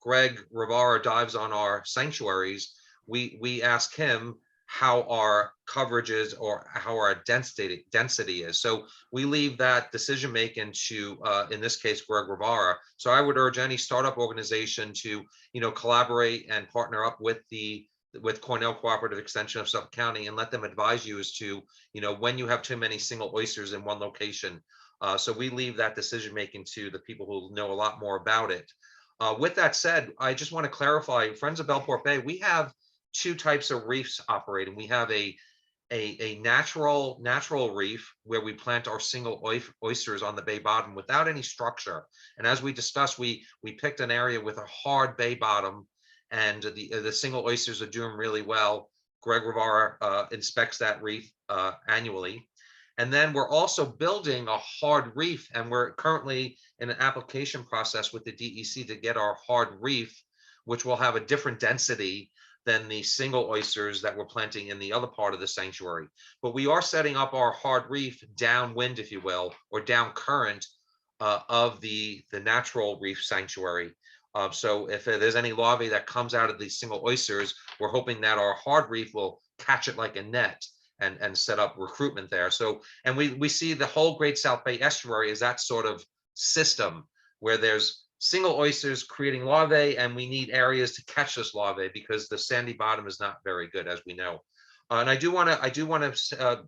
Gregg Rivara dives on our sanctuaries, we ask him how our coverage is or how our density is. So we leave that decision making to, in this case, Gregg Rivara. So I would urge any startup organization to, collaborate and partner up with Cornell Cooperative Extension of Suffolk County and let them advise you as to, when you have too many single oysters in one location. So we leave that decision making to the people who know a lot more about it. With that said, I just want to clarify, Friends of Bellport Bay, we have two types of reefs operating. We have a natural reef where we plant our single oysters on the bay bottom without any structure. And as we discussed, we picked an area with a hard bay bottom, and the single oysters are doing really well. Gregg Rivara inspects that reef annually. And then we're also building a hard reef, and we're currently in an application process with the DEC to get our hard reef, which will have a different density than the single oysters that we're planting in the other part of the sanctuary. But we are setting up our hard reef downwind, if you will, or down current of the natural reef sanctuary. So if there's any larvae that comes out of these single oysters, we're hoping that our hard reef will catch it like a net and set up recruitment there. So, and we see the whole Great South Bay Estuary as that sort of system where there's single oysters creating larvae, and we need areas to catch this larvae because the sandy bottom is not very good, as we know. And I do want to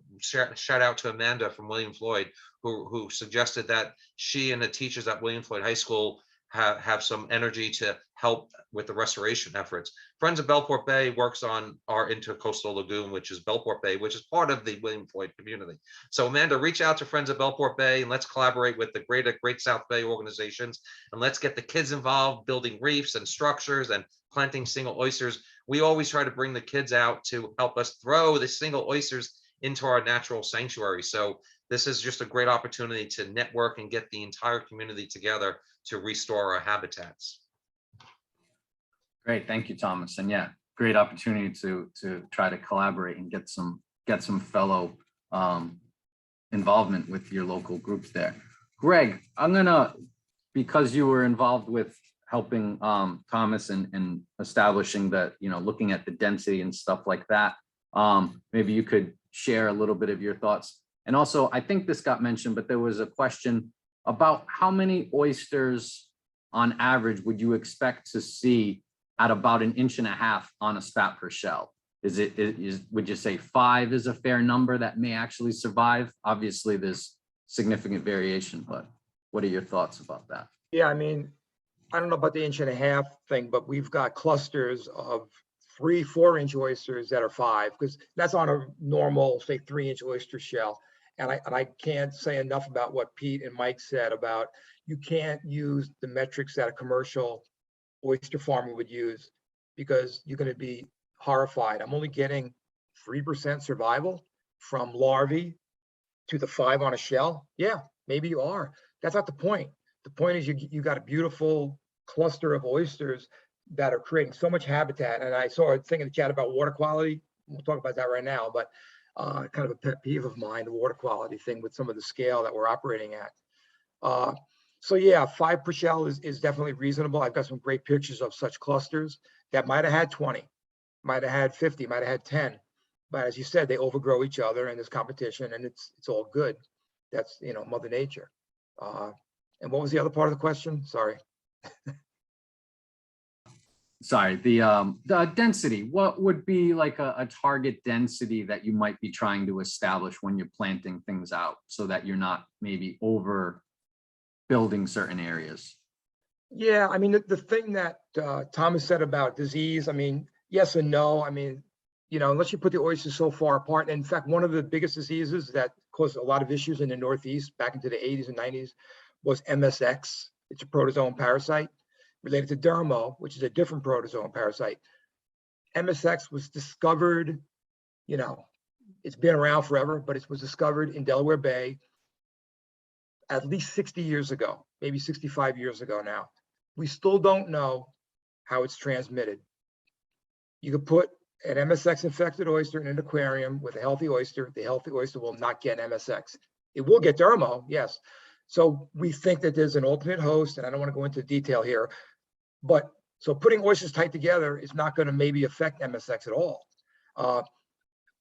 shout out to Amanda from William Floyd, who suggested that she and the teachers at William Floyd High School have some energy to help with the restoration efforts. Friends of Bellport Bay works on our intercoastal lagoon, which is Bellport Bay, which is part of the William Floyd community. So Amanda, reach out to Friends of Bellport Bay and let's collaborate with the Great South Bay organizations, and let's get the kids involved building reefs and structures and planting single oysters. We always try to bring the kids out to help us throw the single oysters into our natural sanctuary. So this is just a great opportunity to network and get the entire community together to restore our habitats. Great, thank you, Thomas. And yeah, great opportunity to try to collaborate and get some fellow involvement with your local groups there. Gregg, I'm gonna, because you were involved with helping Thomas and establishing that, looking at the density and stuff like that, maybe you could share a little bit of your thoughts. And also, I think this got mentioned, but there was a question about how many oysters on average would you expect to see at about 1.5 inches on a spat per shell? Would you say 5 is a fair number that may actually survive? Obviously, there's significant variation, but what are your thoughts about that? Yeah, I mean, I don't know about the 1.5 inch thing, but we've got clusters of 3-4 inch oysters that are 5, because that's on a normal, say, 3-inch oyster shell. And I can't say enough about what Pete and Mike said about you can't use the metrics that a commercial oyster farmer would use, because you're going to be horrified. I'm only getting 3% survival from larvae to the 5 on a shell. Yeah, maybe you are. That's not the point. The point is you got a beautiful cluster of oysters that are creating so much habitat. And I saw a thing in the chat about water quality. We'll talk about that right now, but kind of a pet peeve of mine, the water quality thing with some of the scale that we're operating at. So yeah, 5 per shell is definitely reasonable. I've got some great pictures of such clusters that might have had 20, might have had 50, might have had 10. But as you said, they overgrow each other and there's competition and it's all good. That's, you know, Mother Nature. And what was the other part of the question? Sorry. Sorry, the density, what would be like a target density that you might be trying to establish when you're planting things out so that you're not maybe over building certain areas? Yeah, I mean, the thing that Thomas said about disease, I mean, yes and no. I mean, you know, unless you put the oysters so far apart. And in fact, one of the biggest diseases that caused a lot of issues in the Northeast back into the 80s and 90s was MSX. It's a protozoan parasite related to dermo, which is a different protozoan parasite. MSX was discovered, you know, it's been around forever, but it was discovered in Delaware Bay at least 60 years ago, maybe 65 years ago now. We still don't know how it's transmitted. You could put an MSX infected oyster in an aquarium with a healthy oyster. The healthy oyster will not get MSX. It will get dermo, yes. So we think that there's an alternate host, and I don't want to go into detail here, but so putting oysters tight together is not going to maybe affect MSX at all.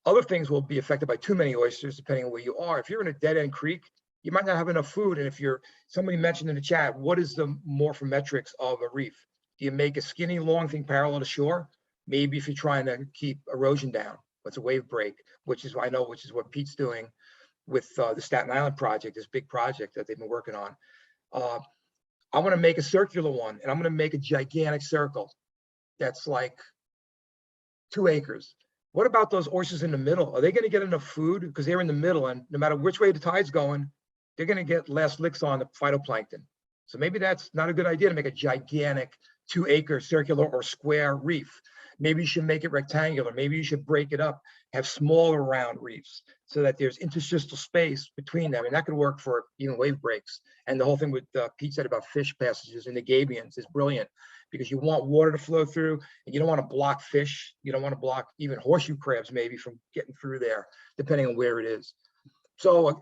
Other things will be affected by too many oysters, depending on where you are. If you're in a dead end creek, you might not have enough food. And if somebody mentioned in the chat, what is the morphometrics of a reef? Do you make a skinny, long thing parallel to shore? Maybe if you're trying to keep erosion down, what's a wave break, which is what Pete's doing with the Staten Island project, this big project that they've been working on. I want to make a circular one, and I'm going to make a gigantic circle that's like 2 acres. What about those oysters in the middle? Are they going to get enough food? Because they're in the middle, and no matter which way the tide's going, they're going to get last licks on the phytoplankton. So maybe that's not a good idea to make a gigantic 2 acre circular or square reef. Maybe you should make it rectangular. Maybe you should break it up, have smaller round reefs so that there's interstitial space between them. And that could work for even wave breaks. And the whole thing with Pete said about fish passages in the gabions is brilliant because you want water to flow through and you don't want to block fish. You don't want to block even horseshoe crabs maybe from getting through there, depending on where it is. So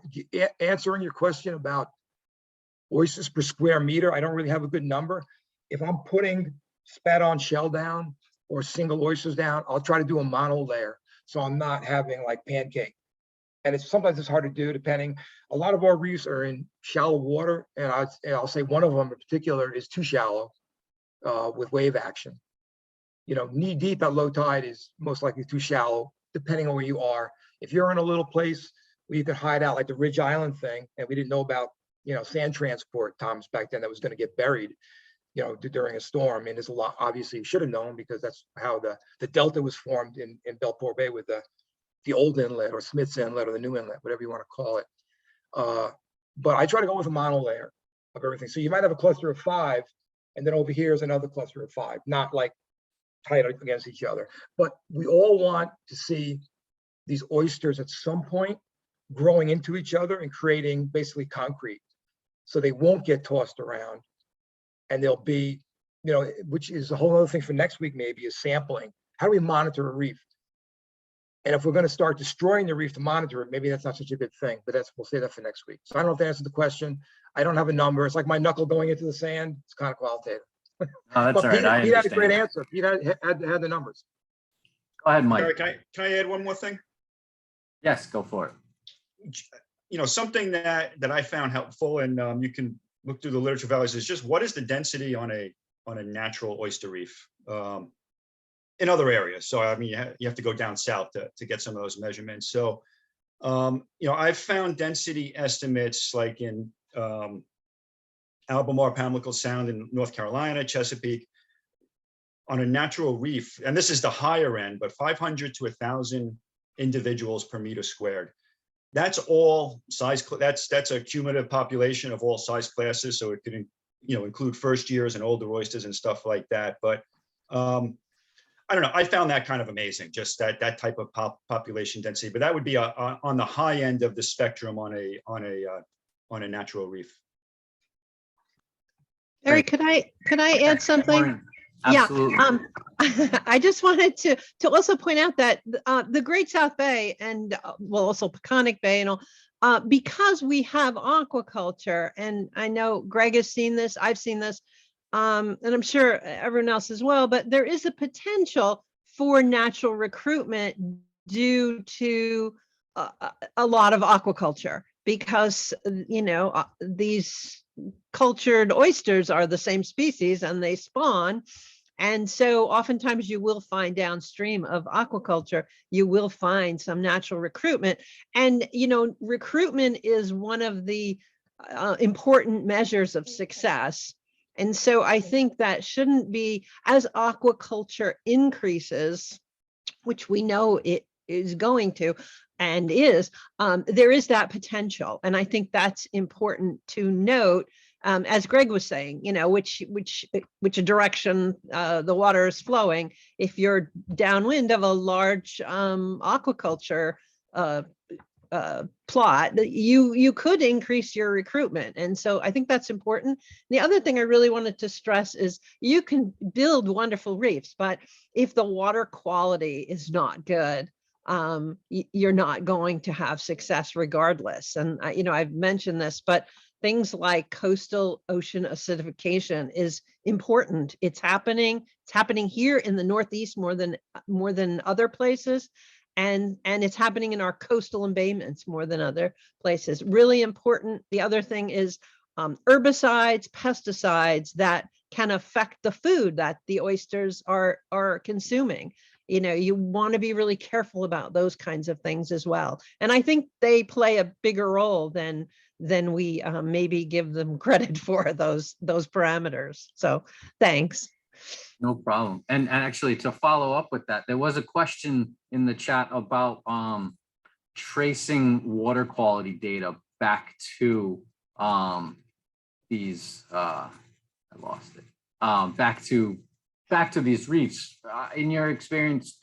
answering your question about oysters per square meter, I don't really have a good number. If I'm putting spat on shell down or single oysters down, I'll try to do a mono layer. So I'm not having like pancake. And sometimes it's hard to do depending. A lot of our reefs are in shallow water. And I'll say one of them in particular is too shallow with wave action. You know, knee deep at low tide is most likely too shallow, depending on where you are. If you're in a little place where you could hide out like the Ridge Island thing, and we didn't know about, you know, sand transport, Thomas, back then that was going to get buried, you know, during a storm. And there's a lot, obviously you should have known because that's how the delta was formed in Bellport Bay with the old inlet or Smith's inlet or the new inlet, whatever you want to call it. But I try to go with a mono layer of everything. So you might have a cluster of 5, and then over here is another cluster of 5, not like tight against each other. But we all want to see these oysters at some point growing into each other and creating basically concrete. So they won't get tossed around. And they'll be, you know, which is a whole other thing for next week, maybe, is sampling. How do we monitor a reef? And if we're going to start destroying the reef to monitor it, maybe that's not such a good thing, but we'll say that for next week. So I don't know if that answers the question. I don't have a number. It's like my knuckle going into the sand. It's kind of qualitative. Oh, that's all right. Pete had a great answer. Pete had the numbers. Go ahead, Mike. Barry, can I add one more thing? Yes, go for it. You know, something that I found helpful, and you can look through the literature values, is just what is the density on a natural oyster reef in other areas. So I mean, you have to go down south to get some of those measurements. So you know, I've found density estimates like in Albemarle, Pamlico Sound in North Carolina, Chesapeake, on a natural reef, and this is the higher end, but 500 to 1,000 individuals per meter squared. That's all size. That's a cumulative population of all size classes. So it could, you know, include first years and older oysters and stuff like that. But I don't know. I found that kind of amazing, just that type of population density. But that would be on the high end of the spectrum on a natural reef. Barry, could I add something? Maureen, absolutely. Yeah, I just wanted to also point out that the Great South Bay and well, also Peconic Bay and all, because we have aquaculture, and I know Greg has seen this, I've seen this, and I'm sure everyone else as well, but there is a potential for natural recruitment due to a lot of aquaculture, because, these cultured oysters are the same species and they spawn. And so oftentimes you will find downstream of aquaculture, you will find some natural recruitment. And, recruitment is one of the important measures of success. And so I think that shouldn't be, as aquaculture increases, which we know it is going to and is, there is that potential. And I think that's important to note. As Greg was saying, which direction the water is flowing. If you're downwind of a large aquaculture plot, you could increase your recruitment. And so I think that's important. The other thing I really wanted to stress is you can build wonderful reefs, but if the water quality is not good, you're not going to have success regardless. And I've mentioned this, but things like coastal ocean acidification is important. It's happening here in the Northeast more than other places. And it's happening in our coastal embayments more than other places. Really important. The other thing is herbicides, pesticides that can affect the food that the oysters are consuming. You want to be really careful about those kinds of things as well. And I think they play a bigger role than we maybe give them credit for, those parameters. So thanks. No problem. And actually, to follow up with that, there was a question in the chat about tracing water quality data back to these I lost it, back to these reefs. In your experience,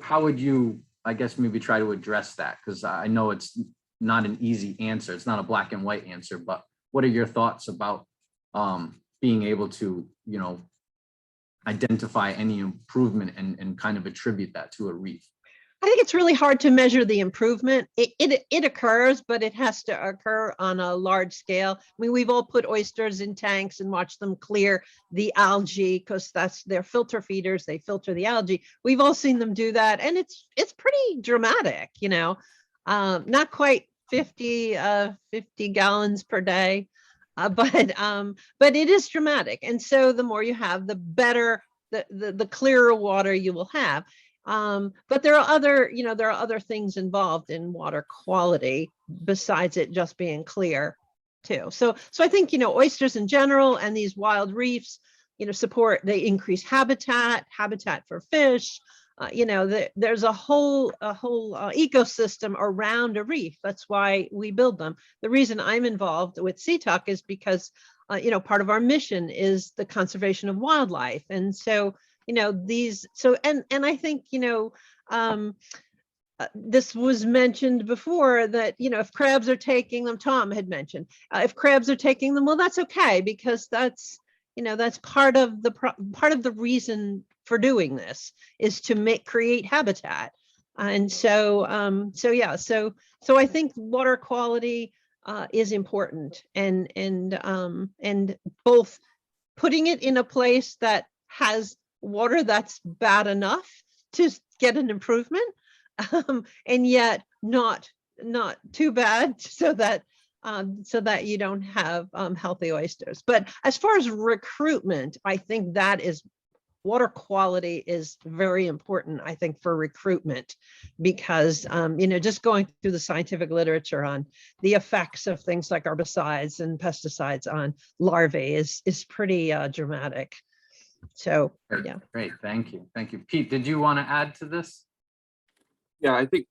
how would you, I guess, maybe try to address that? Because I know it's not an easy answer. It's not a black and white answer, but what are your thoughts about being able to, identify any improvement and kind of attribute that to a reef? I think it's really hard to measure the improvement. It occurs, but it has to occur on a large scale. I mean, we've all put oysters in tanks and watched them clear the algae, because they're filter feeders. They filter the algae. We've all seen them do that, and it's pretty dramatic. Not quite 50 gallons per day, but it is dramatic. And so the more you have, the better, the clearer water you will have. But there are other things involved in water quality besides it just being clear too. So I think, oysters in general and these wild reefs, they increase habitat for fish. There's a whole ecosystem around a reef. That's why we build them. The reason I'm involved with Seatuck is because, part of our mission is the conservation of wildlife. And so, and I think, this was mentioned before that, if crabs are taking them, Tom had mentioned, if crabs are taking them, well, that's okay, because that's part of the reason for doing this is to create habitat. And so I think water quality is important, and both putting it in a place that has water that's bad enough to get an improvement, and yet not too bad, so that you don't have healthy oysters. But as far as recruitment, I think water quality is very important, I think, for recruitment, because just going through the scientific literature on the effects of things like herbicides and pesticides on larvae is pretty dramatic. So yeah. Great, thank you. Pete, did you want to add to this? Yeah, I think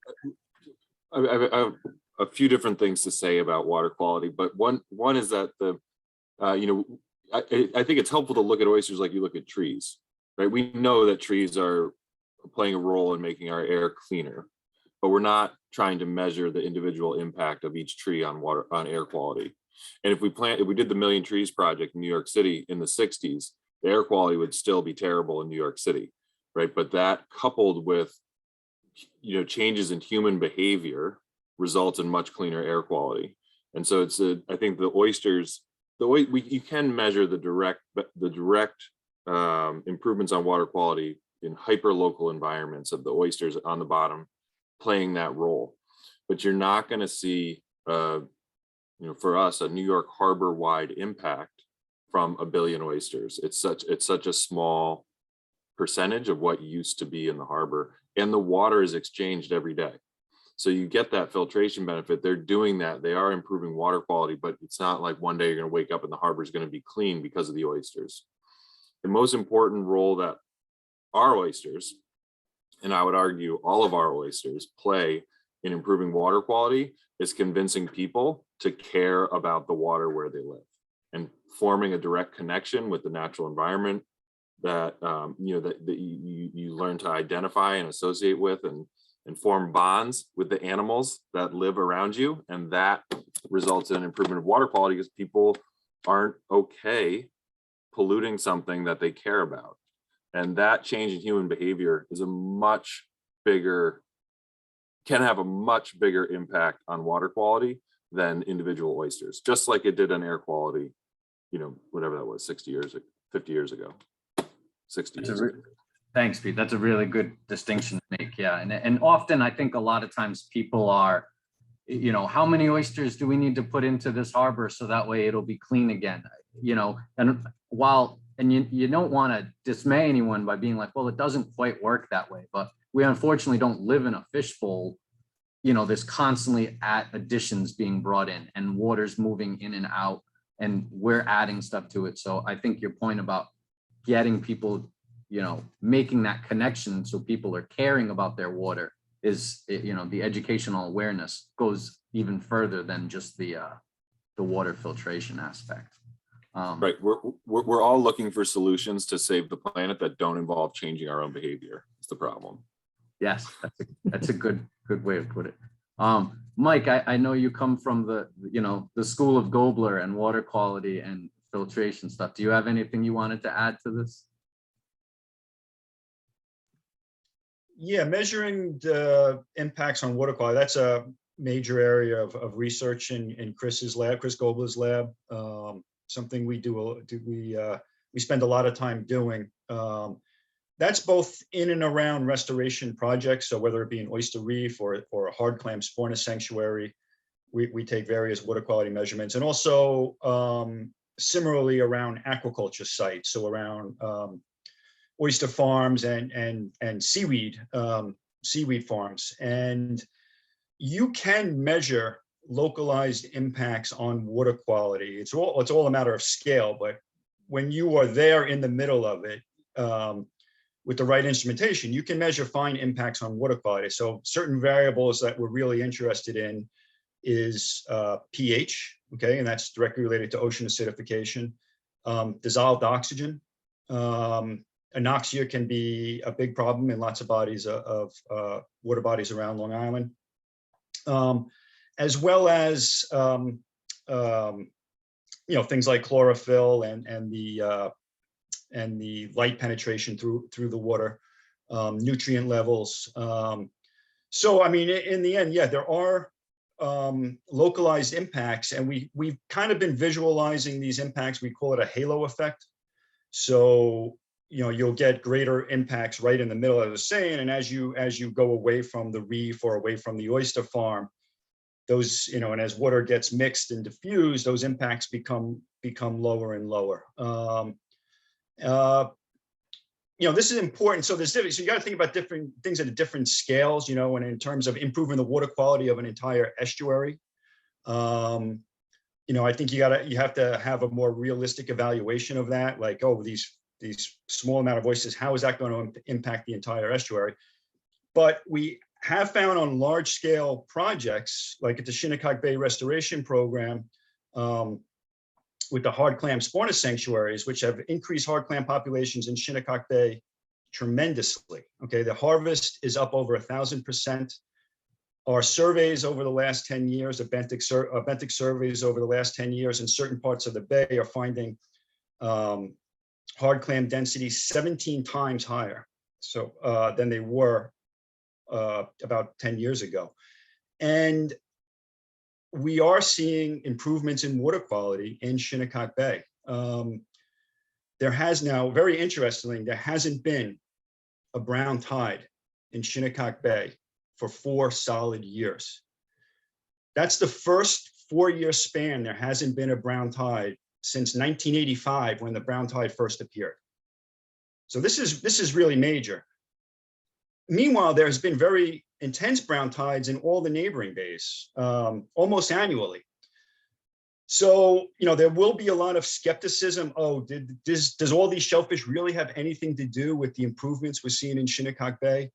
I have a few different things to say about water quality, but one is that I think it's helpful to look at oysters like you look at trees, right? We know that trees are playing a role in making our air cleaner, but we're not trying to measure the individual impact of each tree on air quality. And if we did the Million Trees Project in New York City in the 60s, the air quality would still be terrible in New York City, right? But that, coupled with changes in human behavior results in much cleaner air quality. And so I think the oysters, you can measure the direct improvements on water quality in hyper-local environments of the oysters on the bottom playing that role. But you're not going to see, for us, a New York harbor-wide impact from 1 billion oysters. It's such a small percentage of what used to be in the harbor, and the water is exchanged every day. So you get that filtration benefit. They're doing that. They are improving water quality, but it's not like one day you're going to wake up and the harbor is going to be clean because of the oysters. The most important role that our oysters, and I would argue all of our oysters, play in improving water quality is convincing people to care about the water where they live and forming a direct connection with the natural environment that you learn to identify and associate with, and form bonds with the animals that live around you. And that results in an improvement of water quality because people aren't okay polluting something that they care about. And that change in human behavior is can have a much bigger impact on water quality than individual oysters, just like it did on air quality, whatever that was, 50 years ago, 60 years ago. Thanks, Pete. That's a really good distinction to make. Yeah. And often I think a lot of times people are, how many oysters do we need to put into this harbor so that way it'll be clean again? And you don't want to dismay anyone by being like, well, it doesn't quite work that way. But we unfortunately don't live in a fishbowl. There's constantly additions being brought in and water's moving in and out, and we're adding stuff to it. So I think your point about getting people, making that connection so people are caring about their water is, the educational awareness goes even further than just the water filtration aspect. Right. We're all looking for solutions to save the planet that don't involve changing our own behavior. It's the problem. Yes, that's a good way to put it. Mike, I know you come from the school of Gobler and water quality and filtration stuff. Do you have anything you wanted to add to this? Yeah, measuring the impacts on water quality, that's a major area of research in Chris Gobler's lab. Something we we spend a lot of time doing. That's both in and around restoration projects. So whether it be an oyster reef or a hard clam spawner sanctuary, we take various water quality measurements, and also similarly around aquaculture sites. So around oyster farms and seaweed farms. And you can measure localized impacts on water quality. It's all a matter of scale, but when you are there in the middle of it, with the right instrumentation, you can measure fine impacts on water quality. So certain variables that we're really interested in is pH, okay, and that's directly related to ocean acidification, dissolved oxygen. Anoxia can be a big problem in lots of bodies of water bodies around Long Island, as well as things like chlorophyll and the light penetration through the water, nutrient levels. So I mean, in the end, yeah, there are localized impacts, and we've kind of been visualizing these impacts. We call it a halo effect. So you'll get greater impacts right in the middle, as I was saying, and as you go away from the reef or away from the oyster farm, those, and as water gets mixed and diffused, those impacts become lower and lower. This is important. So there's different. So you got to think about different things at different scales, and in terms of improving the water quality of an entire estuary. I think you have to have a more realistic evaluation of that. Like, oh, these small amount of oysters, how is that going to impact the entire estuary? But we have found on large scale projects, like at the Shinnecock Bay Restoration Program, with the hard clam spawner sanctuaries, which have increased hard clam populations in Shinnecock Bay tremendously. Okay, the harvest is up over 1,000%. Our surveys over the last 10 years, benthic surveys over the last 10 years in certain parts of the bay are finding hard clam density 17 times higher than they were about 10 years ago. And we are seeing improvements in water quality in Shinnecock Bay. There has now, very interestingly, there hasn't been a brown tide in Shinnecock Bay for 4 solid years. That's the first 4-year span there hasn't been a brown tide since 1985 when the brown tide first appeared. So this is really major. Meanwhile, there's been very intense brown tides in all the neighboring bays, almost annually. So, there will be a lot of skepticism. Oh, does all these shellfish really have anything to do with the improvements we're seeing in Shinnecock Bay?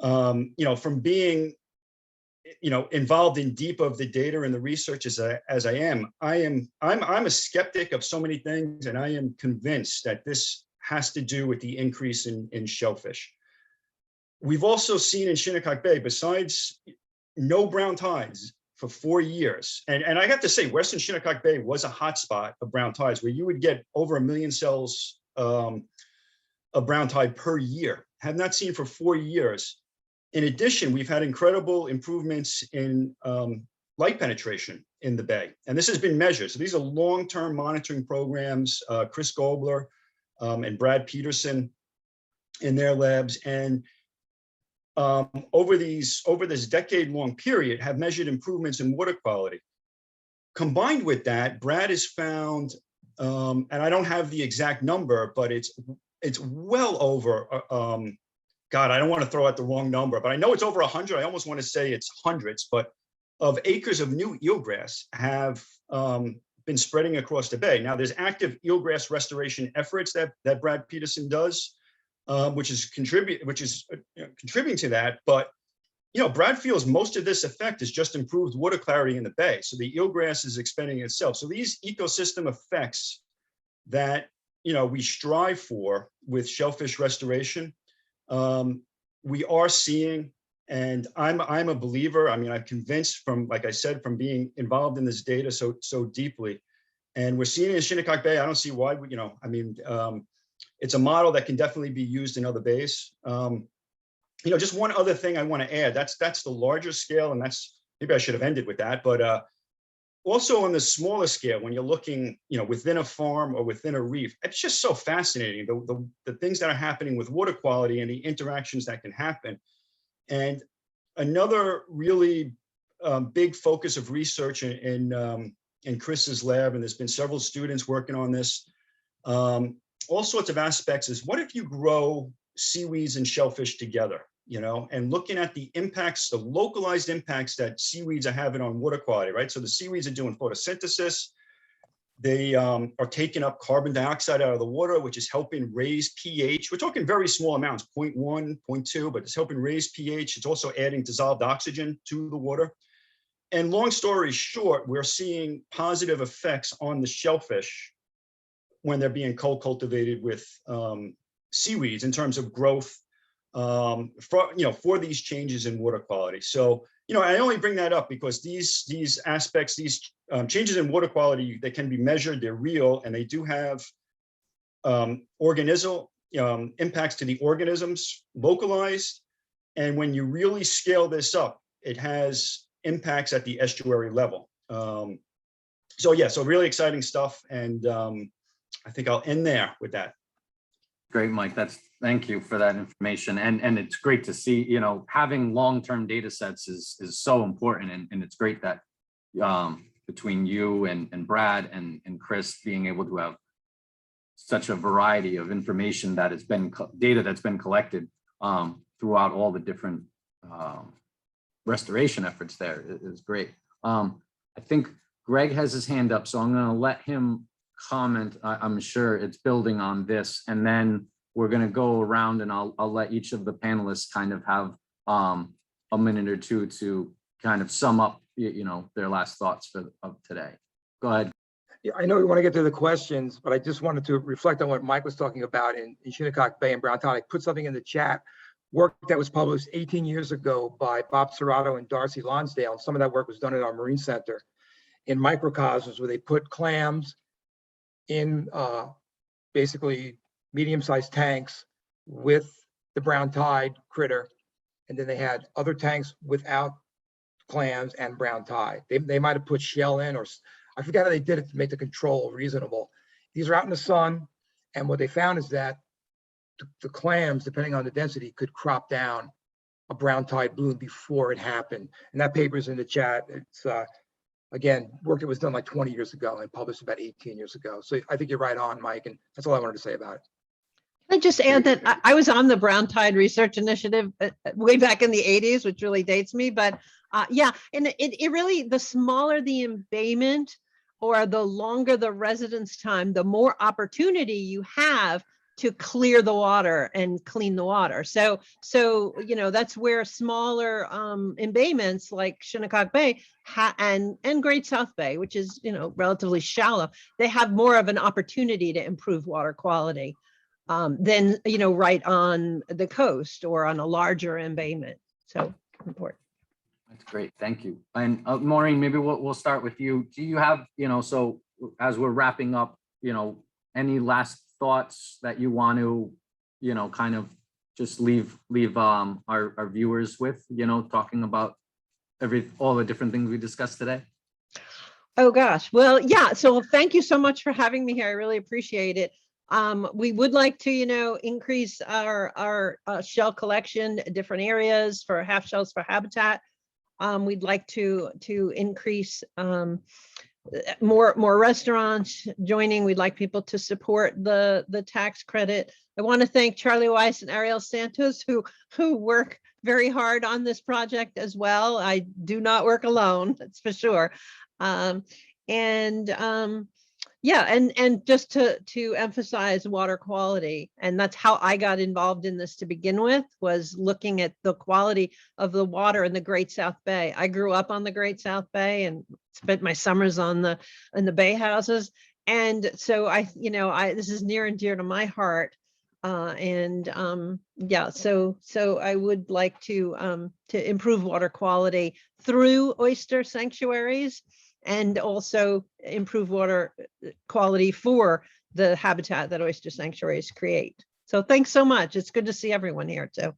From being, involved in deep of the data and the research as I am, I'm a skeptic of so many things, and I am convinced that this has to do with the increase in shellfish. We've also seen in Shinnecock Bay, besides no brown tides for 4 years, and I have to say, Western Shinnecock Bay was a hotspot of brown tides where you would get over 1 million cells of brown tide per year. Have not seen for 4 years. In addition, we've had incredible improvements in light penetration in the bay, and this has been measured. So these are long-term monitoring programs. Chris Gobler and Brad Peterson in their labs, and over this decade-long period have measured improvements in water quality. Combined with that, Brad has found, and I don't have the exact number, but it's well over, God, I don't want to throw out the wrong number, but I know it's over 100. I almost want to say it's hundreds, but of acres of new eelgrass have been spreading across the bay. Now, there's active eelgrass restoration efforts that Brad Peterson does, which is contributing to that. But Brad feels most of this effect is just improved water clarity in the bay. So the eelgrass is expanding itself. So these ecosystem effects that we strive for with shellfish restoration, we are seeing, and I'm a believer. I mean, I'm convinced from, like I said, from being involved in this data so deeply, and we're seeing it in Shinnecock Bay. I don't see why. It's a model that can definitely be used in other bays. Just one other thing I want to add. That's the larger scale, and that's, maybe I should have ended with that. But also on the smaller scale, when you're looking, within a farm or within a reef, it's just so fascinating, the things that are happening with water quality and the interactions that can happen. And another really big focus of research in Chris's lab, and there's been several students working on this, all sorts of aspects, is what if you grow seaweeds and shellfish together, and looking at the impacts, the localized impacts that seaweeds are having on water quality, right? So the seaweeds are doing photosynthesis. They are taking up carbon dioxide out of the water, which is helping raise pH. We're talking very small amounts, 0.1, 0.2, but it's helping raise pH. It's also adding dissolved oxygen to the water. And long story short, we're seeing positive effects on the shellfish when they're being co-cultivated with seaweeds in terms of growth for these changes in water quality. So, I only bring that up because these aspects, these changes in water quality, they can be measured, they're real, and they do have organismal impacts to the organisms localized. And when you really scale this up, it has impacts at the estuary level. So really exciting stuff. And I think I'll end there with that. Great, Mike. Thank you for that information. And it's great to see, having long-term data sets is so important. And it's great that between you and Brad and Chris being able to have such a variety of information that has been data that's been collected throughout all the different restoration efforts there is great. I think Gregg has his hand up, so I'm going to let him comment. I'm sure it's building on this, and then we're going to go around and I'll let each of the panelists kind of have a minute or two to kind of sum up, their last thoughts of today. Go ahead. Yeah, I know we want to get to the questions, but I just wanted to reflect on what Mike was talking about in Shinnecock Bay and brown tide. I put something in the chat, work that was published 18 years ago by Bob Serrato and Darcy Lonsdale. And some of that work was done at our Marine Center in microcosms, where they put clams in basically medium-sized tanks with the brown tide critter, and then they had other tanks without clams and brown tide. They might have put shell in, or I forgot how they did it to make the control reasonable. These are out in the sun, and what they found is that the clams, depending on the density, could crop down a brown tide bloom before it happened. And that paper's in the chat. It's again, work that was done like 20 years ago and published about 18 years ago. So I think you're right on, Mike, and that's all I wanted to say about it. I just add that I was on the Brown Tide Research Initiative way back in the 80s, which really dates me. But yeah, and it really, the smaller the embayment or the longer the residence time, the more opportunity you have to clear the water and clean the water. So you know, that's where smaller embayments like Shinnecock Bay and Great South Bay, which is, you know, relatively shallow, they have more of an opportunity to improve water quality than, you know, right on the coast or on a larger embayment. So important. That's great. Thank you. And Maureen, maybe we'll start with you. Do you have, you know, so as we're wrapping up, you know, any last thoughts that you want to, you know, kind of just leave our viewers with, you know, talking about all the different things we discussed today? Oh gosh, well, yeah. So thank you so much for having me here. I really appreciate it. We would like to, you know, increase our shell collection, different areas for half shells for habitat. We'd like to increase more restaurants joining. We'd like people to support the tax credit. I want to thank Charlie Weiss and Ariel Santos who work very hard on this project as well. I do not work alone, that's for sure. Yeah, and just to emphasize water quality, and that's how I got involved in this to begin with, was looking at the quality of the water in the Great South Bay. I grew up on the Great South Bay and spent my summers in the bay houses, and so this is near and dear to my heart. Yeah, so I would like to improve water quality through oyster sanctuaries, and also improve water quality for the habitat that oyster sanctuaries create. So thanks so much. It's good to see everyone here too.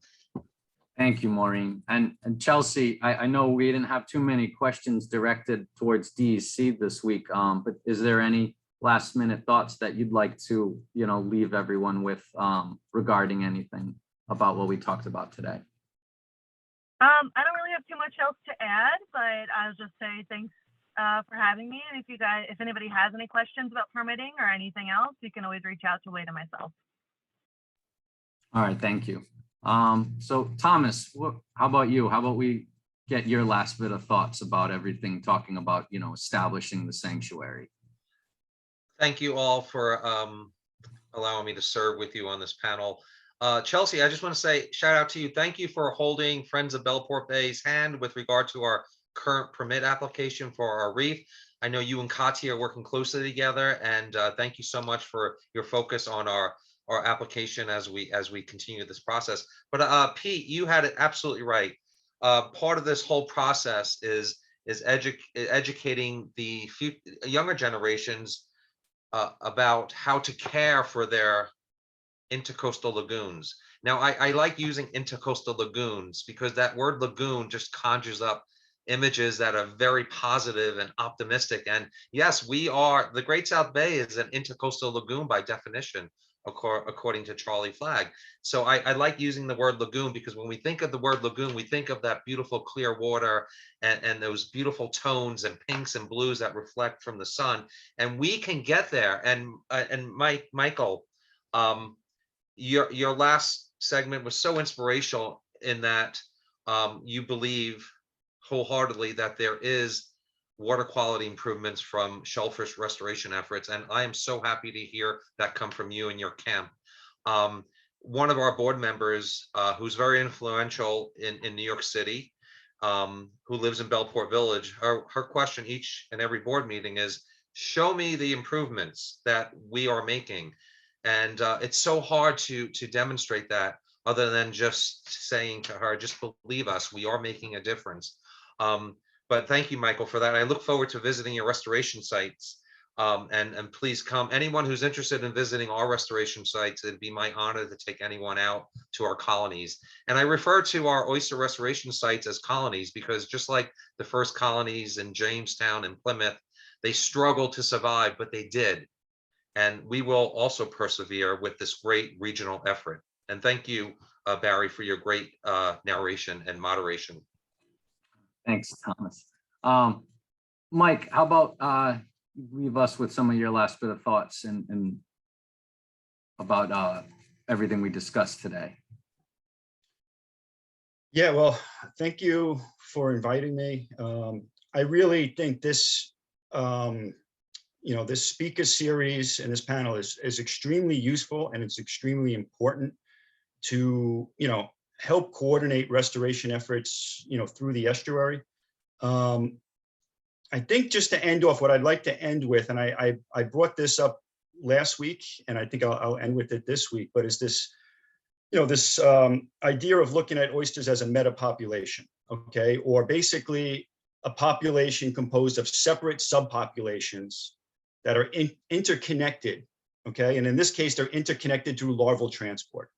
Thank you, Maureen. And Chelsea, I know we didn't have too many questions directed towards DEC this week, but is there any last minute thoughts that you'd like to, you know, leave everyone with regarding anything about what we talked about today? I don't really have too much else to add, but I'll just say thanks for having me. And if anybody has any questions about permitting or anything else, you can always reach out to Wade and myself. All right, thank you. So Thomas, how about you? How about we get your last bit of thoughts about everything, talking about, you know, establishing the sanctuary? Thank you all for allowing me to serve with you on this panel. Chelsea, I just want to say shout out to you. Thank you for holding Friends of Bellport Bay's hand with regard to our current permit application for our reef. I know you and Katya are working closely together, and thank you so much for your focus on our application as we continue this process. But Pete, you had it absolutely right. Part of this whole process is educating the younger generations about how to care for their intercoastal lagoons. Now, I like using intercoastal lagoons because that word lagoon just conjures up images that are very positive and optimistic. And yes, the Great South Bay is an intercoastal lagoon by definition, according to Charlie Flagg. So I like using the word lagoon because when we think of the word lagoon, we think of that beautiful clear water and those beautiful tones and pinks and blues that reflect from the sun. And we can get there. And Michael, your last segment was so inspirational in that you believe wholeheartedly that there is water quality improvements from shellfish restoration efforts. And I am so happy to hear that come from you and your camp. One of our board members who's very influential in New York City, who lives in Bellport Village, her question each and every board meeting is, show me the improvements that we are making. And it's so hard to demonstrate that other than just saying to her, just believe us, we are making a difference. But thank you, Michael, for that. I look forward to visiting your restoration sites. And please come, anyone who's interested in visiting our restoration sites, it'd be my honor to take anyone out to our colonies. And I refer to our oyster restoration sites as colonies because just like the first colonies in Jamestown and Plymouth, they struggled to survive, but they did. And we will also persevere with this great regional effort. And thank you, Barry, for your great narration and moderation. Thanks, Thomas. Mike, how about leave us with some of your last bit of thoughts and about everything we discussed today. Yeah, well, thank you for inviting me. I really think this, this speaker series and this panel is extremely useful, and it's extremely important to, help coordinate restoration efforts, through the estuary. I think just to end off, what I'd like to end with, and I brought this up last week, and I think I'll end with it this week, but is this, this idea of looking at oysters as a metapopulation, okay? Or basically a population composed of separate subpopulations that are interconnected, okay? And in this case, they're interconnected through larval transport.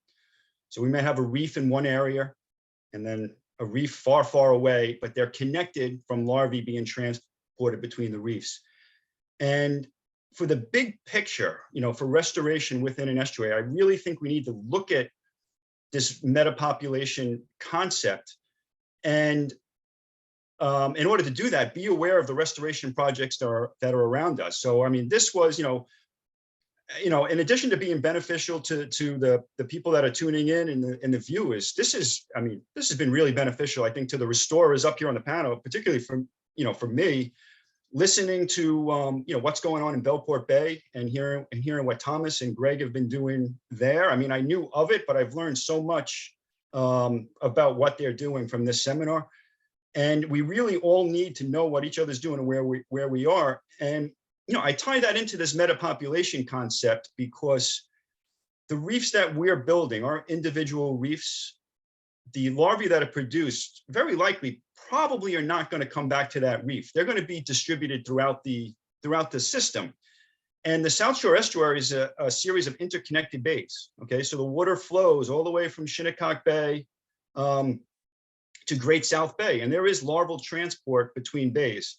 So we may have a reef in one area and then a reef far, far away, but they're connected from larvae being transported between the reefs. And for the big picture, for restoration within an estuary, I really think we need to look at this metapopulation concept. And in order to do that, be aware of the restoration projects that are around us. So, I mean, this was, in addition to being beneficial to the people that are tuning in and the viewers, this has been really beneficial, I think, to the restorers up here on the panel, particularly for me, listening to what's going on in Bellport Bay and hearing what Thomas and Gregg have been doing there. I mean, I knew of it, but I've learned so much about what they're doing from this seminar. And we really all need to know what each other's doing and where we are. And I tie that into this metapopulation concept because the reefs that we're building, our individual reefs, the larvae that are produced very likely probably are not going to come back to that reef. They're going to be distributed throughout the system. And the South Shore Estuary is a series of interconnected bays. Okay, so the water flows all the way from Shinnecock Bay to Great South Bay, and there is larval transport between bays.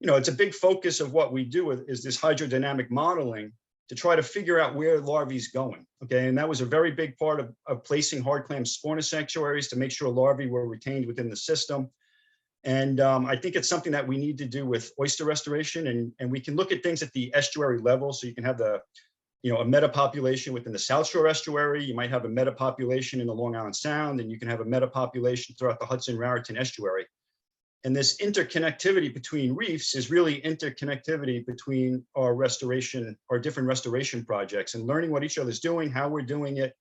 It's a big focus of what we do is this hydrodynamic modeling to try to figure out where larvae is going. Okay, and that was a very big part of placing hard clam spawner sanctuaries to make sure larvae were retained within the system. And I think it's something that we need to do with oyster restoration, and we can look at things at the estuary level. So you can have a metapopulation within the South Shore Estuary. You might have a metapopulation in the Long Island Sound, and you can have a metapopulation throughout the Hudson-Raritan Estuary. And this interconnectivity between reefs is really interconnectivity between our different restoration projects, and learning what each other's doing, how we're doing it,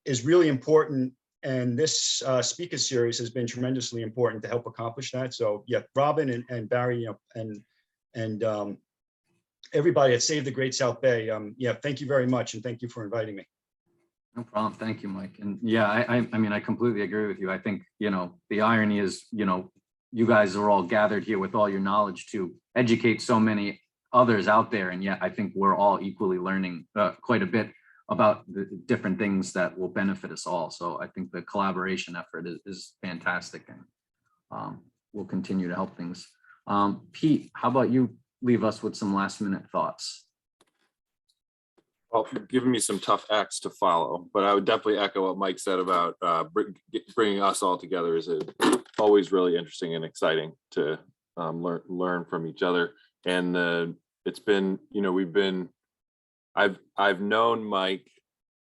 is really important. And this speaker series has been tremendously important to help accomplish that. So yeah, Robin and Barry, and everybody at Save the Great South Bay, thank you very much, and thank you for inviting me. No problem. Thank you, Mike. And yeah, I mean, I completely agree with you. I think, the irony is, you guys are all gathered here with all your knowledge to educate so many others out there. And yet I think we're all equally learning quite a bit about the different things that will benefit us all. So I think the collaboration effort is fantastic, and we'll continue to help things. Pete, how about you leave us with some last minute thoughts? Well, you're giving me some tough acts to follow, but I would definitely echo what Mike said about bringing us all together. Is always really interesting and exciting to learn from each other. And it's been, I've known Mike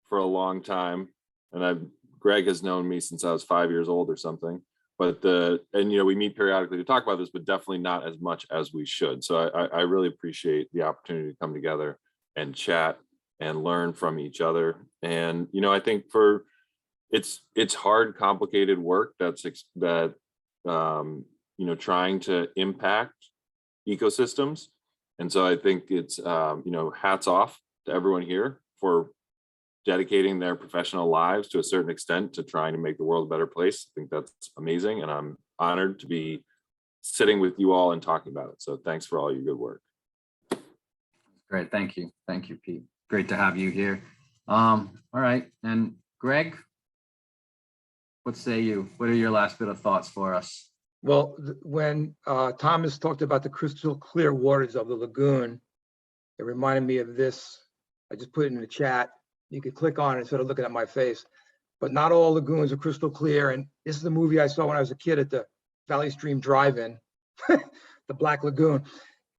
for a long time, and Gregg has known me since I was 5 years old or something. But we meet periodically to talk about this, but definitely not as much as we should. So I really appreciate the opportunity to come together and chat and learn from each other. And I think it's hard, complicated work that trying to impact ecosystems. And so I think it's hats off to everyone here for dedicating their professional lives to a certain extent to trying to make the world a better place. I think that's amazing, and I'm honored to be sitting with you all and talking about it. So thanks for all your good work. Great, thank you. Thank you, Pete. Great to have you here. All right, and Greg, what say you? What are your last bit of thoughts for us? Well, when Thomas talked about the crystal clear waters of the lagoon, it reminded me of this. I just put it in the chat. You could click on it instead of looking at my face. But not all lagoons are crystal clear. And this is the movie I saw when I was a kid at the Valley Stream Drive-In, the Black Lagoon.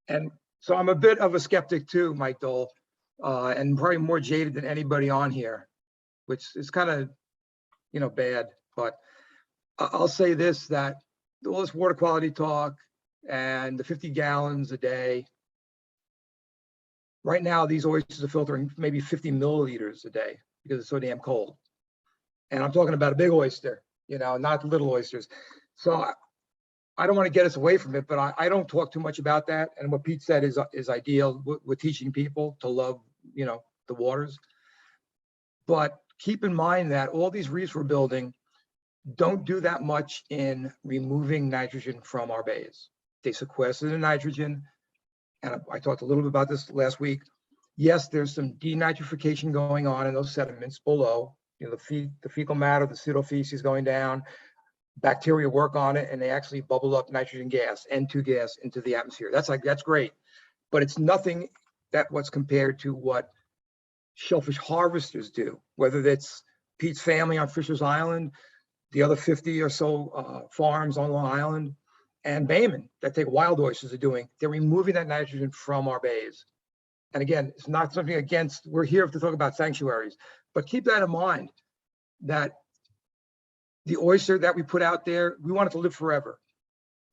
And so I'm a bit of a skeptic too, Mike Doall, and probably more jaded than anybody on here, which is kind of, you know, bad. But I'll say this, that all this water quality talk and the 50 gallons a day, right now, these oysters are filtering maybe 50 milliliters a day because it's so damn cold. And I'm talking about a big oyster, you know, not little oysters. So I don't want to get us away from it, but I don't talk too much about that. And what Pete said is ideal. We're teaching people to love, you know, the waters. But keep in mind that all these reefs we're building don't do that much in removing nitrogen from our bays. They sequester the nitrogen. And I talked a little bit about this last week. Yes, there's some denitrification going on in those sediments below. You know, the fecal matter, the pseudofeces going down. Bacteria work on it and they actually bubble up nitrogen gas, N2 gas, into the atmosphere. That's great. But it's nothing that what's compared to what shellfish harvesters do, whether that's Pete's family on Fisher's Island, the other 50 or so farms on Long Island, and Bayman that take wild oysters are doing. They're removing that nitrogen from our bays. And again, it's not something against, we're here to talk about sanctuaries, but keep that in mind that the oyster that we put out there, we want it to live forever.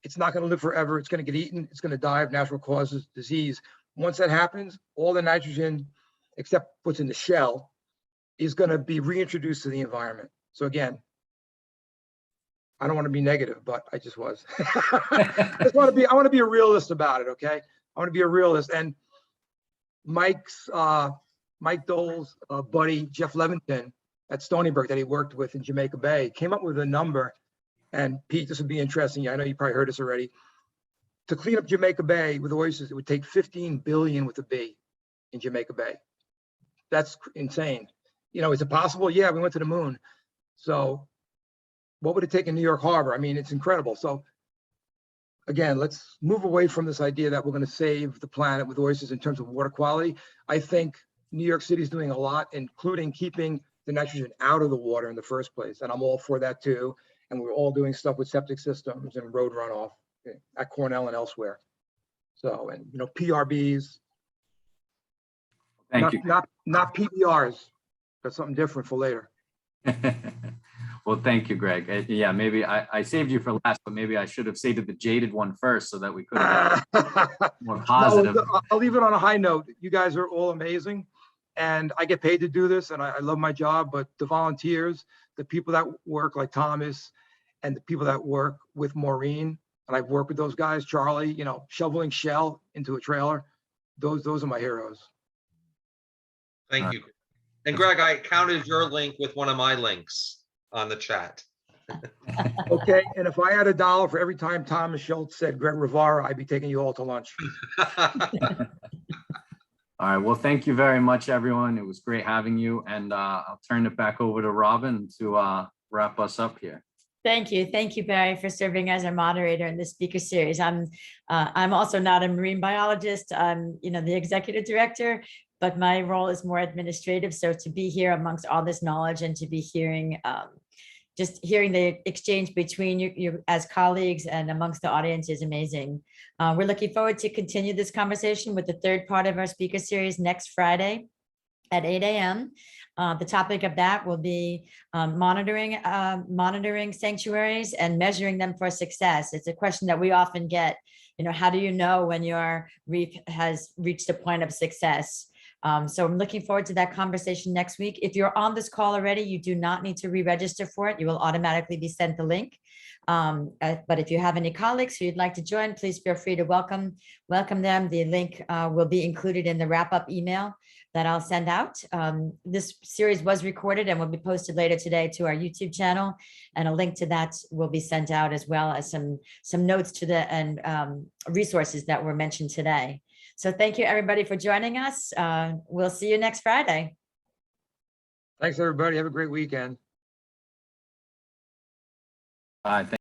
It's not going to live forever. It's going to get eaten. It's going to die of natural causes, disease. Once that happens, all the nitrogen, except what's in the shell, is going to be reintroduced to the environment. So again, I don't want to be negative, but I just was. I want to be a realist about it, okay? I want to be a realist. And Mike Doall's buddy, Jeff Levinson at Stony Brook that he worked with in Jamaica Bay came up with a number. And Pete, this would be interesting. I know you probably heard this already. To clean up Jamaica Bay with oysters, it would take 15 billion with a B in Jamaica Bay. That's insane. You know, is it possible? Yeah, we went to the moon. So what would it take in New York Harbor? I mean, it's incredible. So again, let's move away from this idea that we're going to save the planet with oysters in terms of water quality. I think New York City is doing a lot, including keeping the nitrogen out of the water in the first place. And I'm all for that too. And we're all doing stuff with septic systems and road runoff at Cornell and elsewhere. So, and you know, PRBs. Thank you. Not PBRs. That's something different for later. Well, thank you, Greg. Yeah, maybe I saved you for last, but maybe I should have saved the jaded one first so that we could have more positive. No, I'll leave it on a high note. You guys are all amazing. And I get paid to do this and I love my job, but the volunteers, the people that work like Thomas and the people that work with Maureen, and I've worked with those guys, Charlie, you know, shoveling shell into a trailer. Those are my heroes. Thank you. And Greg, I counted your link with one of my links on the chat. Okay, and if I had $1 for every time Thomas Schultz said Gregg Rivara, I'd be taking you all to lunch. All right, well, thank you very much, everyone. It was great having you. And I'll turn it back over to Robin to wrap us up here. Thank you. Thank you, Barry, for serving as our moderator in the speaker series. I'm also not a marine biologist. I'm, you know, the executive director, but my role is more administrative. So to be here amongst all this knowledge and to be hearing, just hearing the exchange between you as colleagues and amongst the audience is amazing. We're looking forward to continue this conversation with the third part of our speaker series next Friday at 8 a.m. The topic of that will be monitoring sanctuaries and measuring them for success. It's a question that we often get, you know, how do you know when your reef has reached a point of success? So I'm looking forward to that conversation next week. If you're on this call already, you do not need to re-register for it. You will automatically be sent the link. But if you have any colleagues who you'd like to join, please feel free to welcome them. The link will be included in the wrap-up email that I'll send out. This series was recorded and will be posted later today to our YouTube channel, and a link to that will be sent out, as well as some notes to the and resources that were mentioned today. So thank you, everybody, for joining us. We'll see you next Friday. Thanks, everybody. Have a great weekend. Bye.